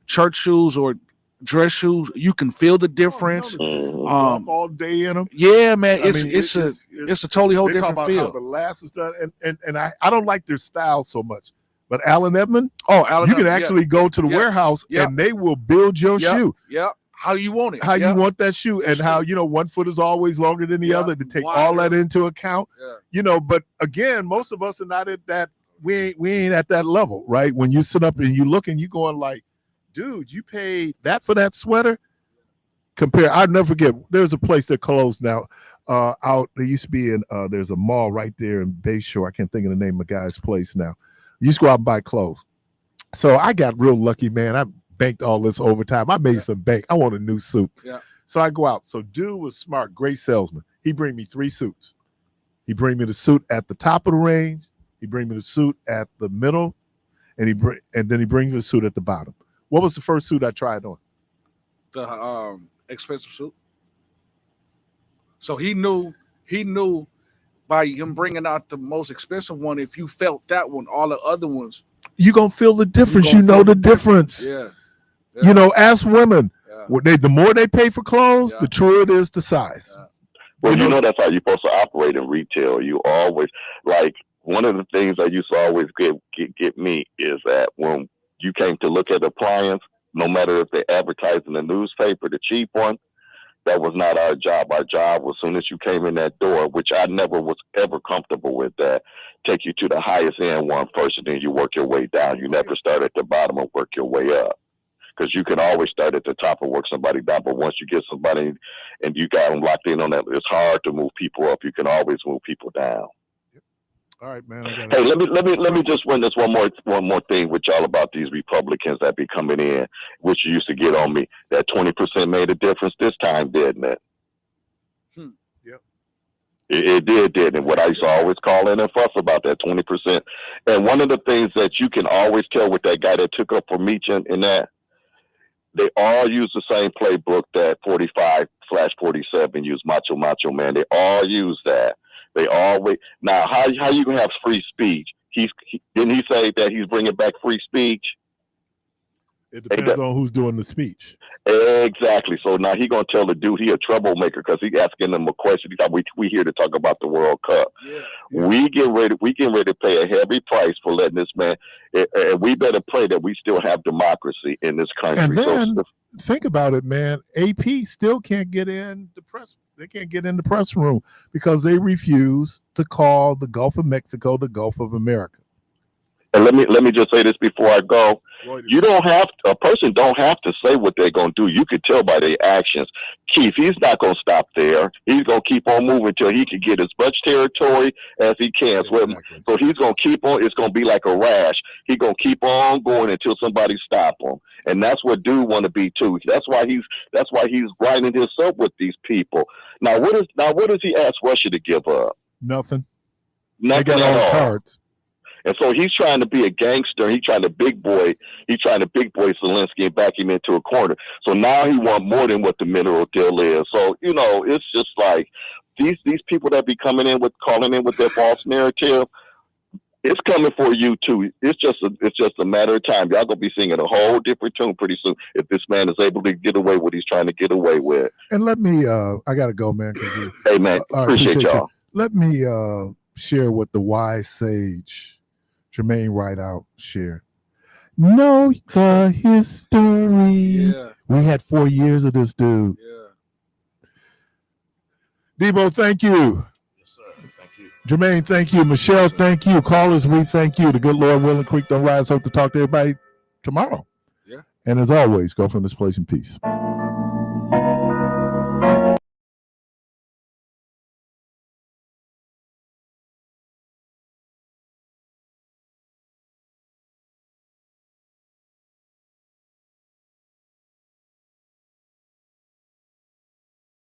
church shoes or dress shoes, you can feel the difference. All day in them. Yeah, man. It's a totally whole different feel. How the last is done, and I don't like their style so much. But Allen Edmond, you can actually go to the warehouse and they will build your shoe. Yeah. How you want it. How you want that shoe, and how one foot is always longer than the other, to take all that into account. But again, most of us are not at that. We ain't at that level, right? When you sit up and you look and you going like, dude, you paid that for that sweater? I'll never forget, there's a place that closed now out. There used to be there's a mall right there in Bayshore. I can't think of the name of the guy's place now. You used to go out and buy clothes. So I got real lucky, man. I banked all this overtime. I made some bank. I want a new suit. Yeah. So I go out. So dude was smart, great salesman. He bring me 3 suits. He bring me the suit at the top of the range. He bring me the suit at the middle, and then he brings me the suit at the bottom. What was the first suit I tried on? The expensive suit. So he knew by him bringing out the most expensive one, if you felt that one, all the other ones, you're going to feel the difference. You know the difference. Yeah. You know, ask women, the more they pay for clothes, the truer it is to size. Well, you know, that's how you're supposed to operate in retail. You always, like, one of the things that used to always get me is that when you came to look at appliance, no matter if they advertise in the newspaper, the cheap one, that was not our job. Our job was, as soon as you came in that door, which I never was ever comfortable with, that take you to the highest end one first, and then you work your way down. You never start at the bottom and work your way up. Because you can always start at the top and work somebody down, but once you get somebody and you got them locked in on that, it's hard to move people up. You can always move people down. All right, man. Hey, let me just run this one more thing with y'all about these Republicans that be coming in, which you used to get on me. That 20% made a difference this time, didn't it? Yep. It did, didn't it? What I used to always call in and fuss about, that 20%. And one of the things that you can always tell with that guy that took up for Meechin in that, they all use the same playbook that 45/47 use, Macho Man. They all use that. They always. Now, how you gonna have free speech? Didn't he say that he's bringing back free speech? It depends on who's doing the speech. Exactly. So now he gonna tell the dude he a troublemaker because he asking them a question. We here to talk about the World Cup. Yeah. We get ready to pay a heavy price for letting this man. And we better pray that we still have democracy in this country. And then think about it, man. AP still can't get in the press. They can't get in the press room because they refuse to call the Gulf of Mexico the Gulf of America. And let me just say this before I go. You don't have a person don't have to say what they're gonna do. You could tell by their actions. Keith, he's not gonna stop there. He's gonna keep on moving till he can get as much territory as he can. Exactly. So he's gonna keep on. It's gonna be like a rash. He's gonna keep on going until somebody stop him. And that's what dude want to be too. That's why he's grinding himself with these people. Now what does he ask Russia to give up? Nothing. Nothing they got at all all. Cards. And so he's trying to be a gangster. He's trying to big boy Zelensky and back him into a corner. So now he wants more than what the mineral deal is. So, you know, it's just like these people that be calling in with their false narrative, it's coming for you too. It's just a matter of time. Y'all gonna be singing a whole different tune pretty soon if this man is able to get away with what he's trying to get away with. And let me I gotta go, man. Hey man, appreciate y'all. You. Let me share what the wise sage Jermaine Rideout shared. Know the history. Yeah. We had 4 years of this dude. Yeah. Debo, thank you. Yes, sir. Thank you. Jermaine, thank you. Michelle, thank you. Callers, we thank you. The good Lord willing, Creek don't rise. Hope to talk to everybody tomorrow. Yeah. And as always, go from this place in peace.